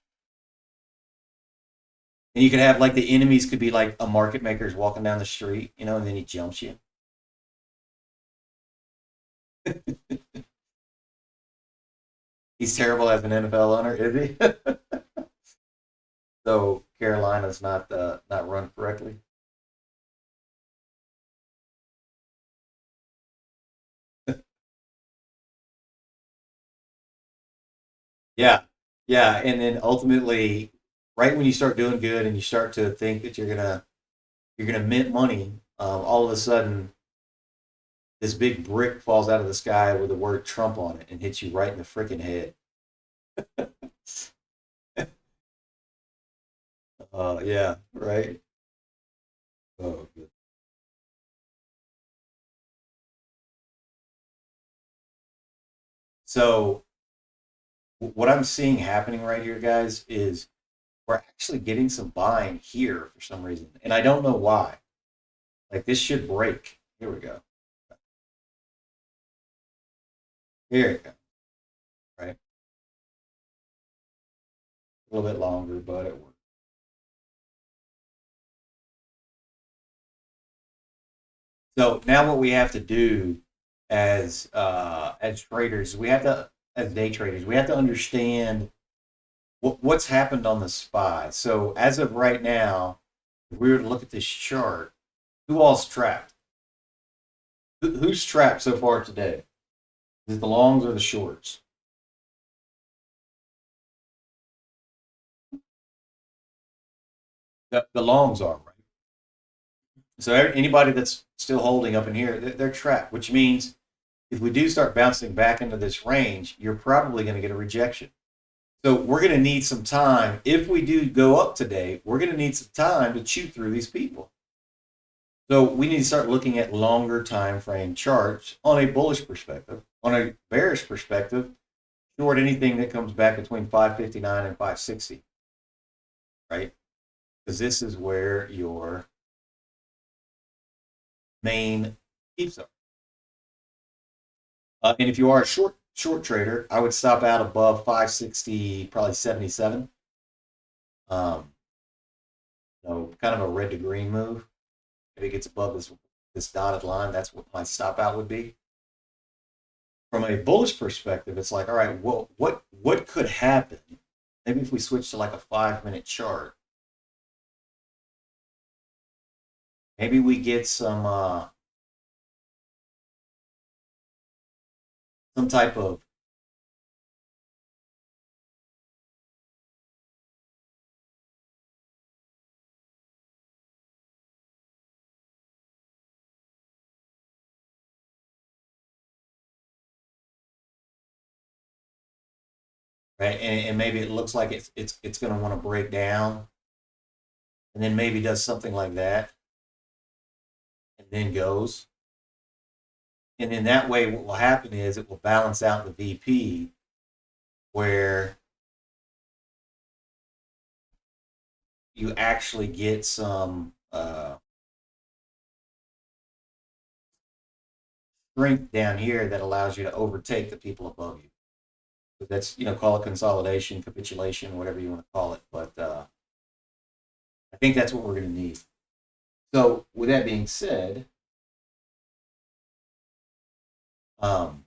And you could have like the enemies could be like a market maker's walking down the street, and then he jumps you. He's terrible as an NFL owner, is he? So Carolina's not run correctly. Yeah, yeah, and then ultimately, right when you start doing good and you start to think that you're gonna mint money, all of a sudden this big brick falls out of the sky with the word Trump on it and hits you right in the freaking head. Yeah, right. Oh, good. So what I'm seeing happening right here, guys, is we're actually getting some buying here for some reason, and I don't know why. Like this should break. Here we go. Here we go. Right, a little bit longer, but it worked. So now what we have to do as traders, we have to as day traders, we have to understand what's happened on the SPY. So as of right now, if we were to look at this chart, who all's trapped? Who's trapped so far today? Is it the longs or the shorts? The longs are, right. So anybody that's still holding up in here, they're trapped, which means if we do start bouncing back into this range, you're probably going to get a rejection. So we're going to need some time. If we do go up today, we're going to need some time to chew through these people. So we need to start looking at longer time frame charts on a bullish perspective. On a bearish perspective, short anything that comes back between 559 and 560, right? Because this is where your main peaks are. And if you are a short trader, I would stop out above 560, probably 77. Um, so kind of a red to green move. If it gets above this dotted line, that's what my stop out would be. From a bullish perspective, it's like, all right, well, what could happen? Maybe if we switch to like a 5 minute chart, maybe we get some type of right, and maybe it looks like it's going to want to break down, and then maybe does something like that, and then goes, and then that way, what will happen is it will balance out the VP where you actually get some strength down here that allows you to overtake the people above you. So that's call it consolidation, capitulation, whatever you want to call it, but I think that's what we're going to need. So with that being said, um,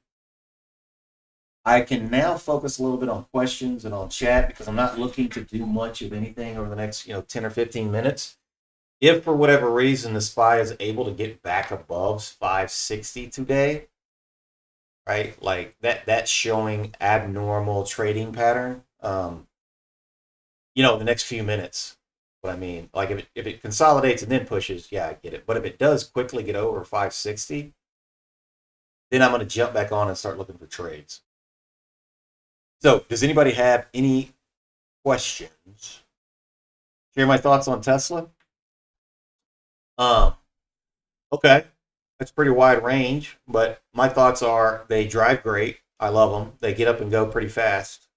I can now focus a little bit on questions and on chat because I'm not looking to do much of anything over the next 10 or 15 minutes. If for whatever reason the SPY is able to get back above 560 today, right? Like that's showing abnormal trading pattern. The next few minutes. What I mean, like if it consolidates and then pushes, yeah, I get it. But if it does quickly get over 560, then I'm going to jump back on and start looking for trades. So, does anybody have any questions? Share my thoughts on Tesla. Um, okay, that's pretty wide range, but my thoughts are they drive great. I love them. They get up and go pretty fast.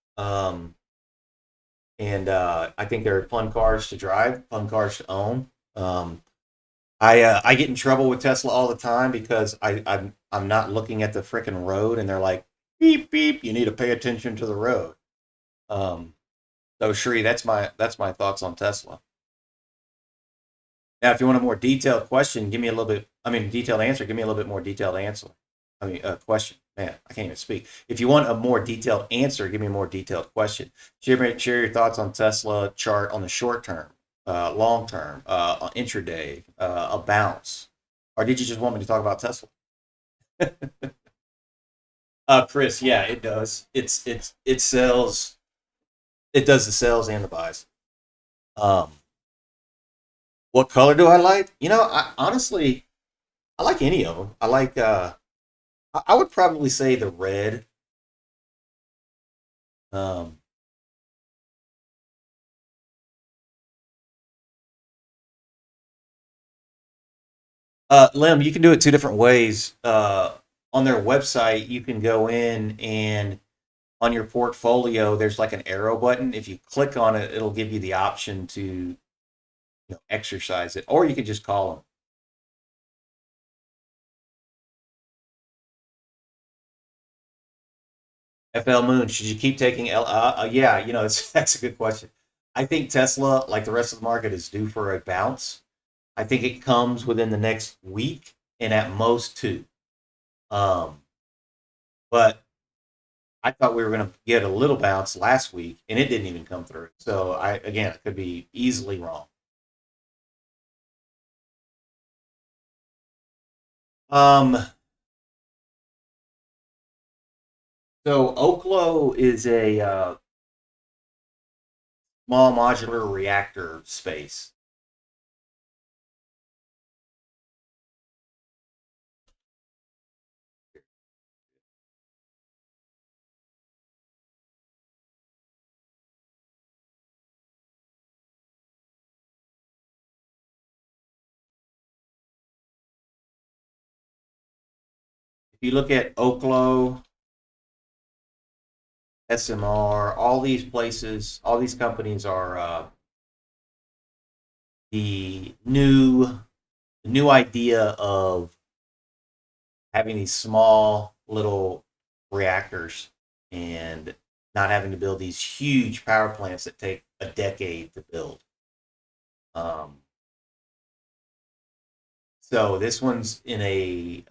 And I think they're fun cars to drive, fun cars to own. I get in trouble with Tesla all the time because I'm not looking at the freaking road, and they're like beep beep. You need to pay attention to the road. Um, so Shree, that's my thoughts on Tesla. Now, if you want a more detailed question, give me a little bit. I mean, detailed answer. Give me a little bit more detailed answer. I mean, question. Man, I can't even speak. If you want a more detailed answer, give me a more detailed question. Share your thoughts on Tesla chart on the short term, long term, on intraday, a bounce, or did you just want me to talk about Tesla? Chris, yeah, it does. It sells. It does the sells and the buys. Um, what color do I like? Honestly, I like any of them. I like. I would probably say the red. Um, Lim, you can do it two different ways. On their website, you can go in and on your portfolio, there's like an arrow button. If you click on it, it'll give you the option to exercise it, or you could just call them. FL Moon, should you keep taking L? Yeah, it's that's a good question. I think Tesla, like the rest of the market, is due for a bounce. I think it comes within the next week and at most two. Um, but I thought we were going to get a little bounce last week, and it didn't even come through. So I could be easily wrong. Um, so Oklo is a small modular reactor space. If you look at Oklo, SMR, all these places, all these companies are the new idea of having these small little reactors and not having to build these huge power plants that take a decade to build. Um, so this one's in a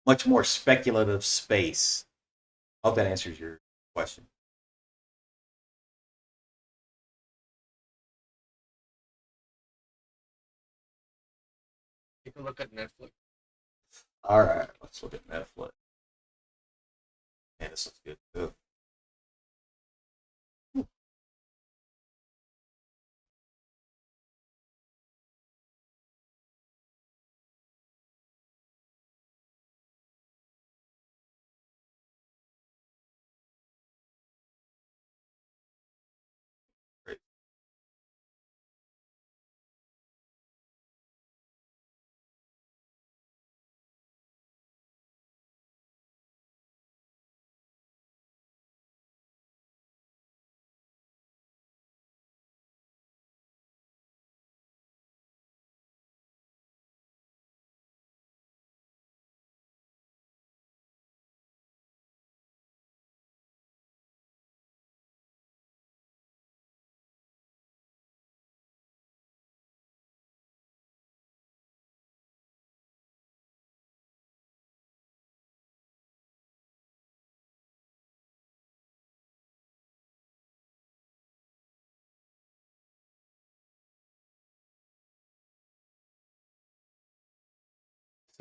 much more speculative space. I hope that answers your question. Take a look at Netflix. All right, let's look at Netflix. Man, this looks good too. Great.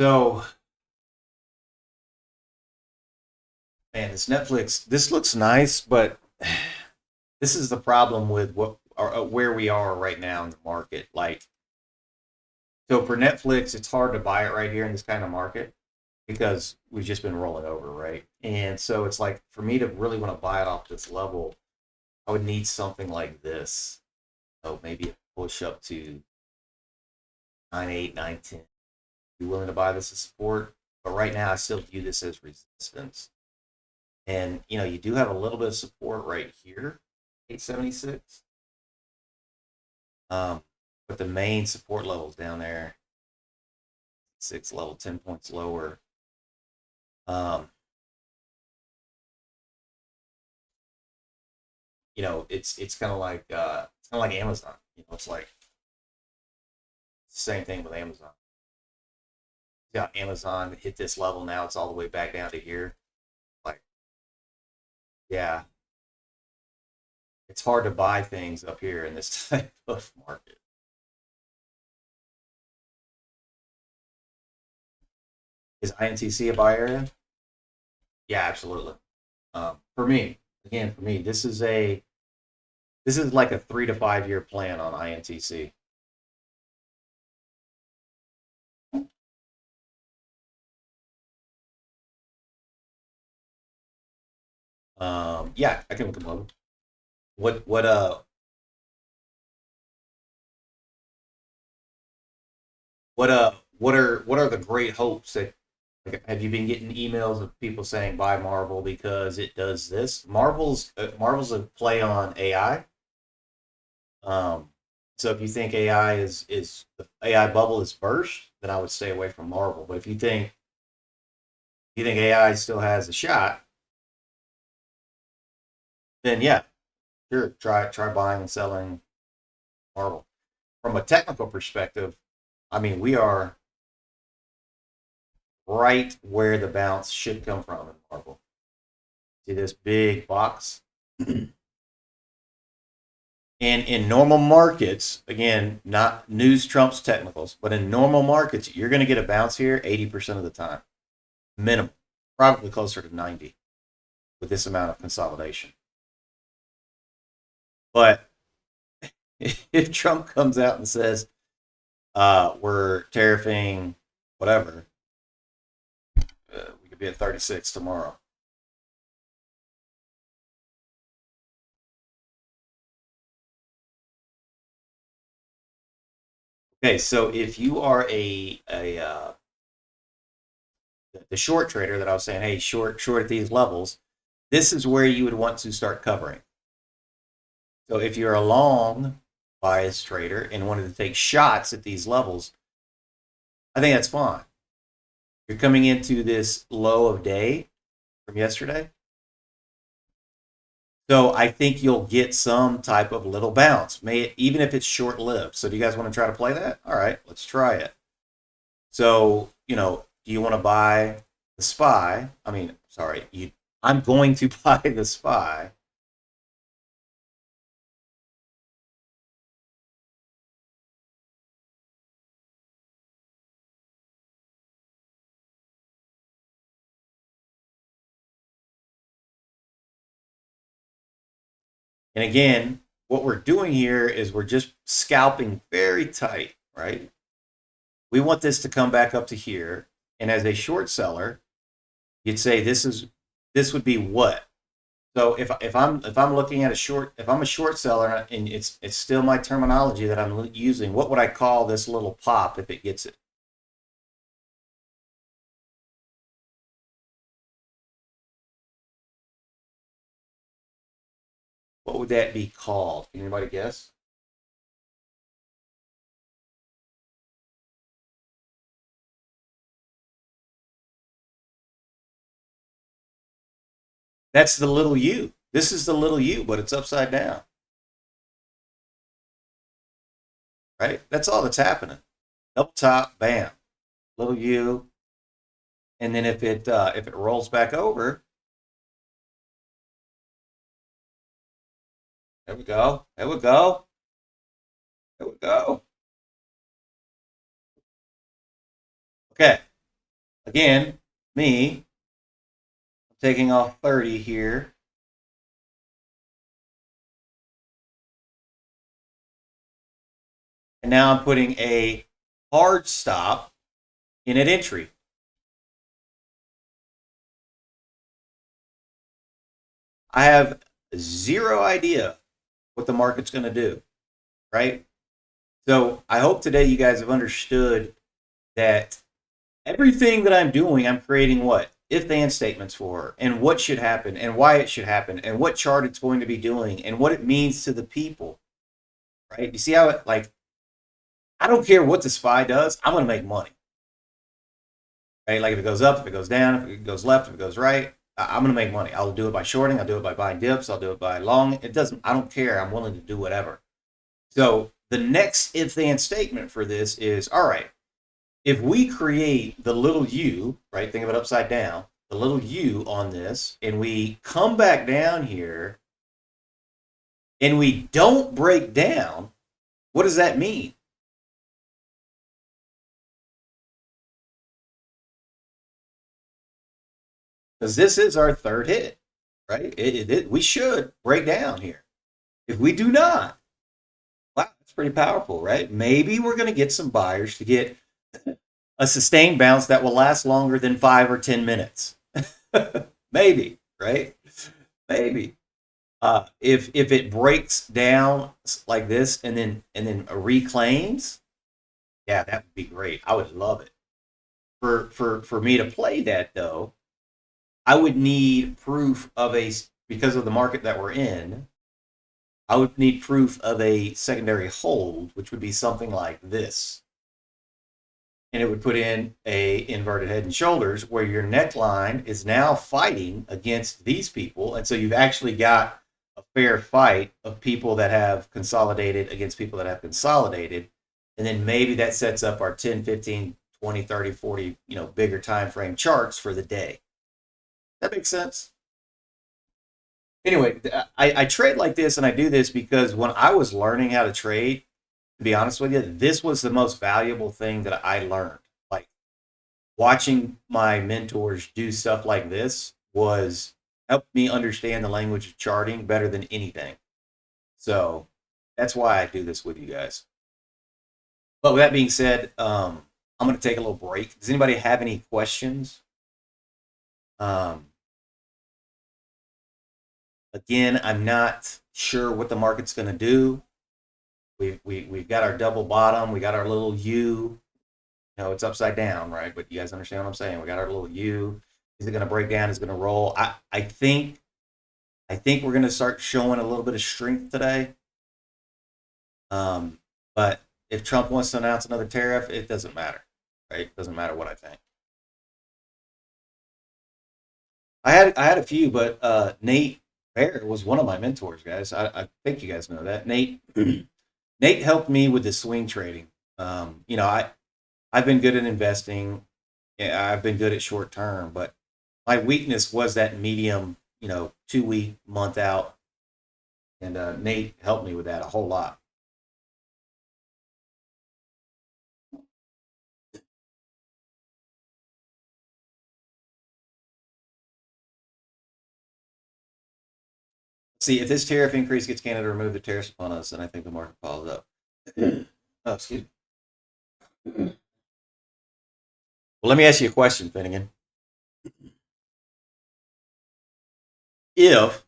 So, man, this Netflix, this looks nice, but this is the problem with what or where we are right now in the market. Like, so for Netflix, it's hard to buy it right here in this kind of market because we've just been rolling over, right? And so it's like for me to really want to buy it off this level, I would need something like this. So maybe a push up to 9.8, 9.10. Be willing to buy this as support, but right now I still view this as resistance. And you do have a little bit of support right here, 876. Um, but the main support levels down there, 6 level, 10 points lower. Um, it's kind of like Amazon. It's like same thing with Amazon. Yeah, Amazon hit this level now; it's all the way back down to here. Like, yeah, it's hard to buy things up here in this type of market. Is INTC a buy area? Yeah, absolutely. For me, again, for me, this is like a 3 to 5 year plan on INTC. Yeah, I can come over. What are the great hopes that like, have you been getting emails of people saying buy Marvel because it does this? Marvel's a play on AI. Um, so if you think AI is the AI bubble is burst, then I would stay away from Marvel. But if you think AI still has a shot, then yeah, sure, try buying and selling Marvel. From a technical perspective, I mean we are right where the bounce should come from in Marvel. See this big box? And in normal markets, again, not news trumps technicals, but in normal markets, you're going to get a bounce here 80% of the time, minimum, probably closer to 90 with this amount of consolidation. But if Trump comes out and says, we're tariffing whatever, we could be at 36 tomorrow. Okay, so if you are the short trader that I was saying, hey, short at these levels, this is where you would want to start covering. So if you're a long bias trader and wanted to take shots at these levels, I think that's fine. You're coming into this low of day from yesterday. So I think you'll get some type of little bounce, even if it's short lived. So do you guys want to try to play that? All right, let's try it. So, do you want to buy the SPY? I mean, sorry, I'm going to buy the SPY. And again, what we're doing here is we're just scalping very tight, right? We want this to come back up to here. And as a short seller, you'd say this would be what? So if I'm looking at if I'm a short seller and it's still my terminology that I'm using, what would I call this little pop if it gets it? What would that be called? Can anybody guess? That's the little U. This is the little U, but it's upside down, right? That's all that's happening. Double top, bam, little U, and then if it rolls back over, there we go, there we go, there we go. Okay, Again, me, I'm taking off 30 here. And now I'm putting a hard stop in at entry. I have zero idea what the market's going to do, right? So I hope today you guys have understood that everything that I'm doing, I'm creating what? If then statements for, and what should happen, and why it should happen, and what chart it's going to be doing, and what it means to the people, right? You see how it, like, I don't care what the SPY does, I'm going to make money, right? Like if it goes up, if it goes down, if it goes left, if it goes right, I'm going to make money. I'll do it by shorting, I'll do it by buying dips, I'll do it by long. It doesn't, I don't care. I'm willing to do whatever. So the next if then statement for this is all right, if we create the little u, right, think of it upside down, the little u on this, and we come back down here and we don't break down, what does that mean? Because this is our third hit, right? We should break down here. If we do not, wow, that's pretty powerful, right? Maybe we're going to get some buyers to get a sustained bounce that will last longer than 5 or 10 minutes. Maybe, right? Maybe. If it breaks down like this and then reclaims, yeah, that would be great. I would love it. For me to play that though, I would need proof of a because of the market that we're in. I would need proof of a secondary hold, which would be something like this, and it would put in a inverted head and shoulders where your neckline is now fighting against these people, and so you've actually got a fair fight of people that have consolidated against people that have consolidated, and then maybe that sets up our 10, 15, 20, 30, 40, bigger time frame charts for the day. That makes sense. Anyway, I trade like this and I do this because when I was learning how to trade, to be honest with you, this was the most valuable thing that I learned. Like watching my mentors do stuff like this was helped me understand the language of charting better than anything. So that's why I do this with you guys. But with that being said, I'm going to take a little break. Does anybody have any questions? Um, Again, I'm not sure what the market's going to do. We've got our double bottom. We got our little U. It's upside down, right? But you guys understand what I'm saying? We got our little U. Is it going to break down? Is it going to roll? I think we're going to start showing a little bit of strength today. But if Trump wants to announce another tariff, it doesn't matter, right? It doesn't matter what I think. I had a few, but Nate Bear was one of my mentors, guys. I think you guys know that. Nate helped me with the swing trading. I've been good at investing. Yeah, I've been good at short term, but my weakness was that medium, 2 week, month out, and Nate helped me with that a whole lot. See, if this tariff increase gets Canada to remove the tariffs upon us, then I think the market follows up. Oh, excuse me. Well, let me ask you a question, Finnegan. If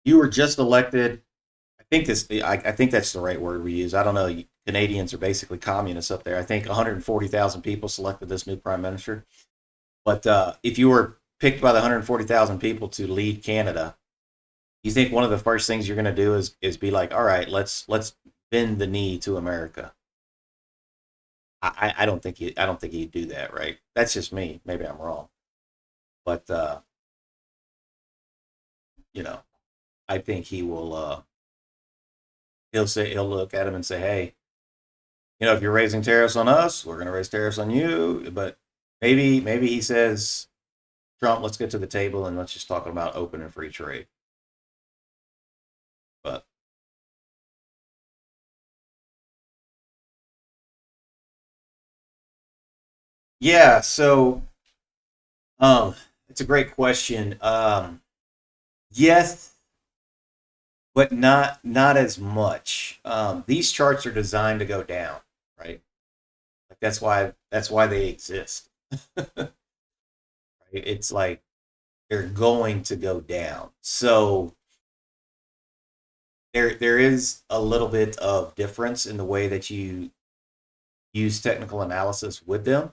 you were just elected, I think that's the right word we use. I don't know. Canadians are basically communists up there. I think 140,000 people selected this new prime minister. But if you were picked by the 140,000 people to lead Canada, you think one of the first things you're going to do is be like, all right, let's bend the knee to America. I don't think he'd do that, right? That's just me. Maybe I'm wrong, but you know, I think he will. He'll look at him and say, hey, if you're raising tariffs on us, we're going to raise tariffs on you. But maybe he says, Trump, let's get to the table and let's just talk about open and free trade. But Yeah, so um, it's a great question. Yes, but not as much. These charts are designed to go down, right? Like that's why they exist. Right? It's like they're going to go down. So there is a little bit of difference in the way that you use technical analysis with them,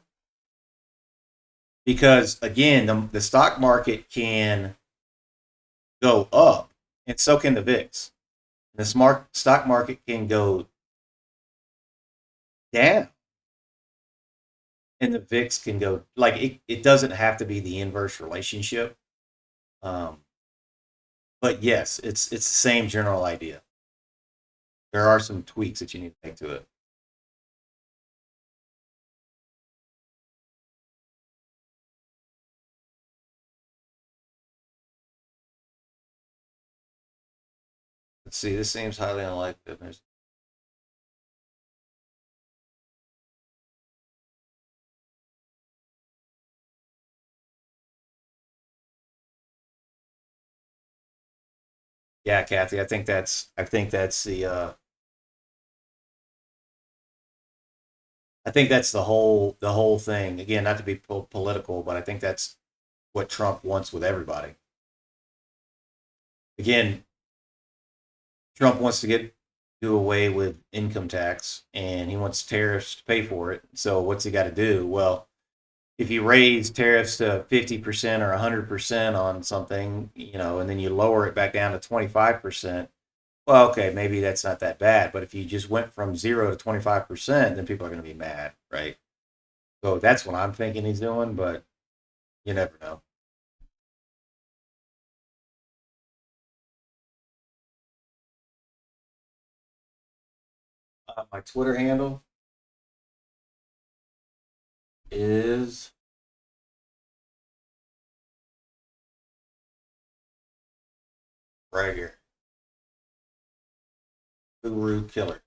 because again, the stock market can go up, and so can the VIX. The smart stock market can go down, and the VIX can go like it doesn't have to be the inverse relationship. Um, but yes, it's the same general idea. There are some tweaks that you need to make to it. Let's see. This seems highly unlikely. Yeah, Kathy, I think that's the whole thing. Again, not to be political, but I think that's what Trump wants with everybody. Again, Trump wants to do away with income tax, and he wants tariffs to pay for it. So what's he got to do? Well, if you raise tariffs to 50% or 100% on something, and then you lower it back down to 25%, well, okay, maybe that's not that bad. But if you just went from 0 to 25%, then people are going to be mad, right? So that's what I'm thinking he's doing, but you never know. My Twitter handle is right here, Guru Killer.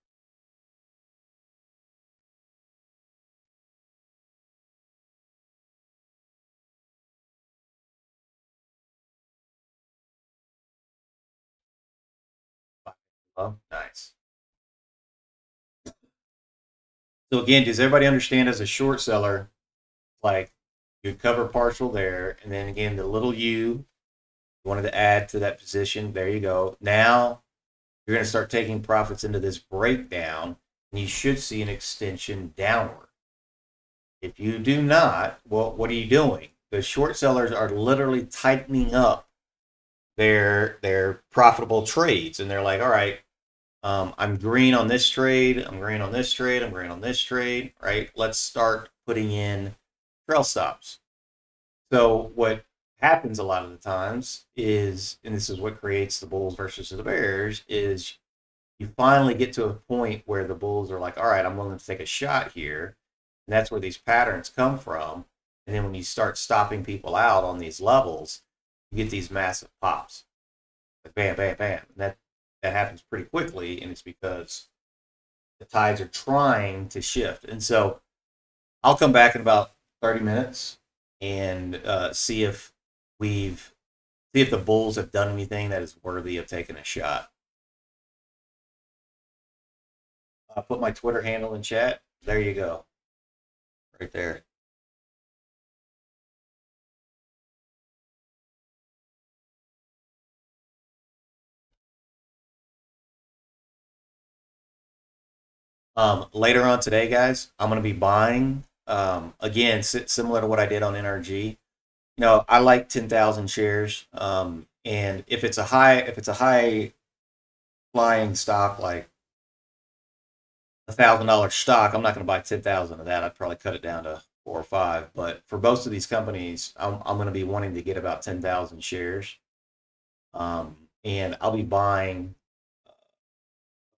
Oh, nice. So again, does everybody understand as a short seller, like you cover partial there, and then again the little you wanted to add to that position. There you go. Now you're going to start taking profits into this breakdown, and you should see an extension downward. If you do not, well, what are you doing? The short sellers are literally tightening up their profitable trades, and they're like, all right, I'm green on this trade, I'm green on this trade, I'm green on this trade, right? Let's start putting in trail stops. So what happens a lot of the times is, and this is what creates the bulls versus the bears, is you finally get to a point where the bulls are like, all right, I'm willing to take a shot here. And that's where these patterns come from. And then when you start stopping people out on these levels, you get these massive pops. Like bam, bam, bam. And that happens pretty quickly, and it's because the tides are trying to shift. And so I'll come back in about 30 minutes and we've see if the bulls have done anything that is worthy of taking a shot. I'll put my Twitter handle in chat. There you go, right there. Later on today, guys, I'm going to be buying. Again, similar to what I did on NRG. I like 10,000 shares. And if it's a high flying stock like $1,000 stock, I'm not going to buy 10,000 of that. I'd probably cut it down to four or five. But for most of these companies, I'm going to be wanting to get about 10,000 shares. And I'll be buying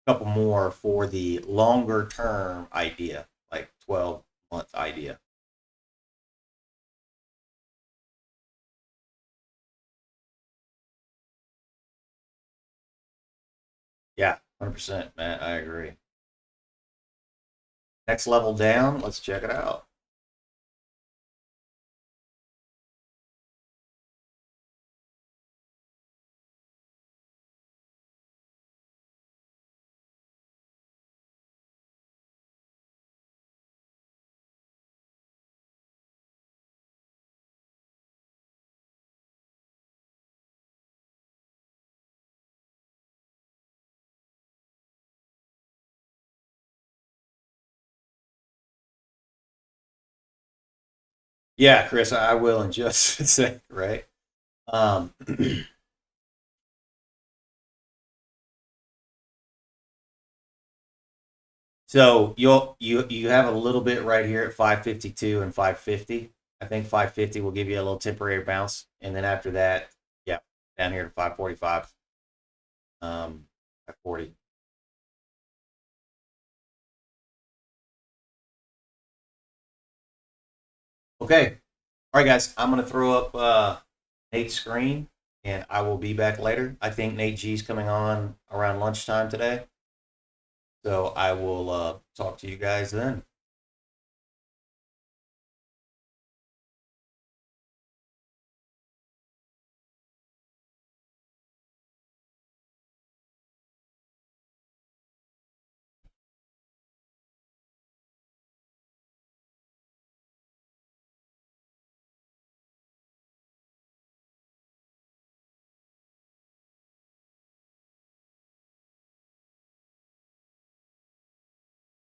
a couple more for the longer term idea, like 12-month idea. Yeah, 100%, man. I agree. Next level down, let's check it out. Yeah, Chris, I will in just a sec, right? Um, so you have a little bit right here at 552 and 550. I think 550 will give you a little temporary bounce, and then after that, yeah, down here to 545, 540. Okay, all right, guys, I'm gonna throw up Nate's screen, and I will be back later. I think Nate G's coming on around lunchtime today, so I will talk to you guys then.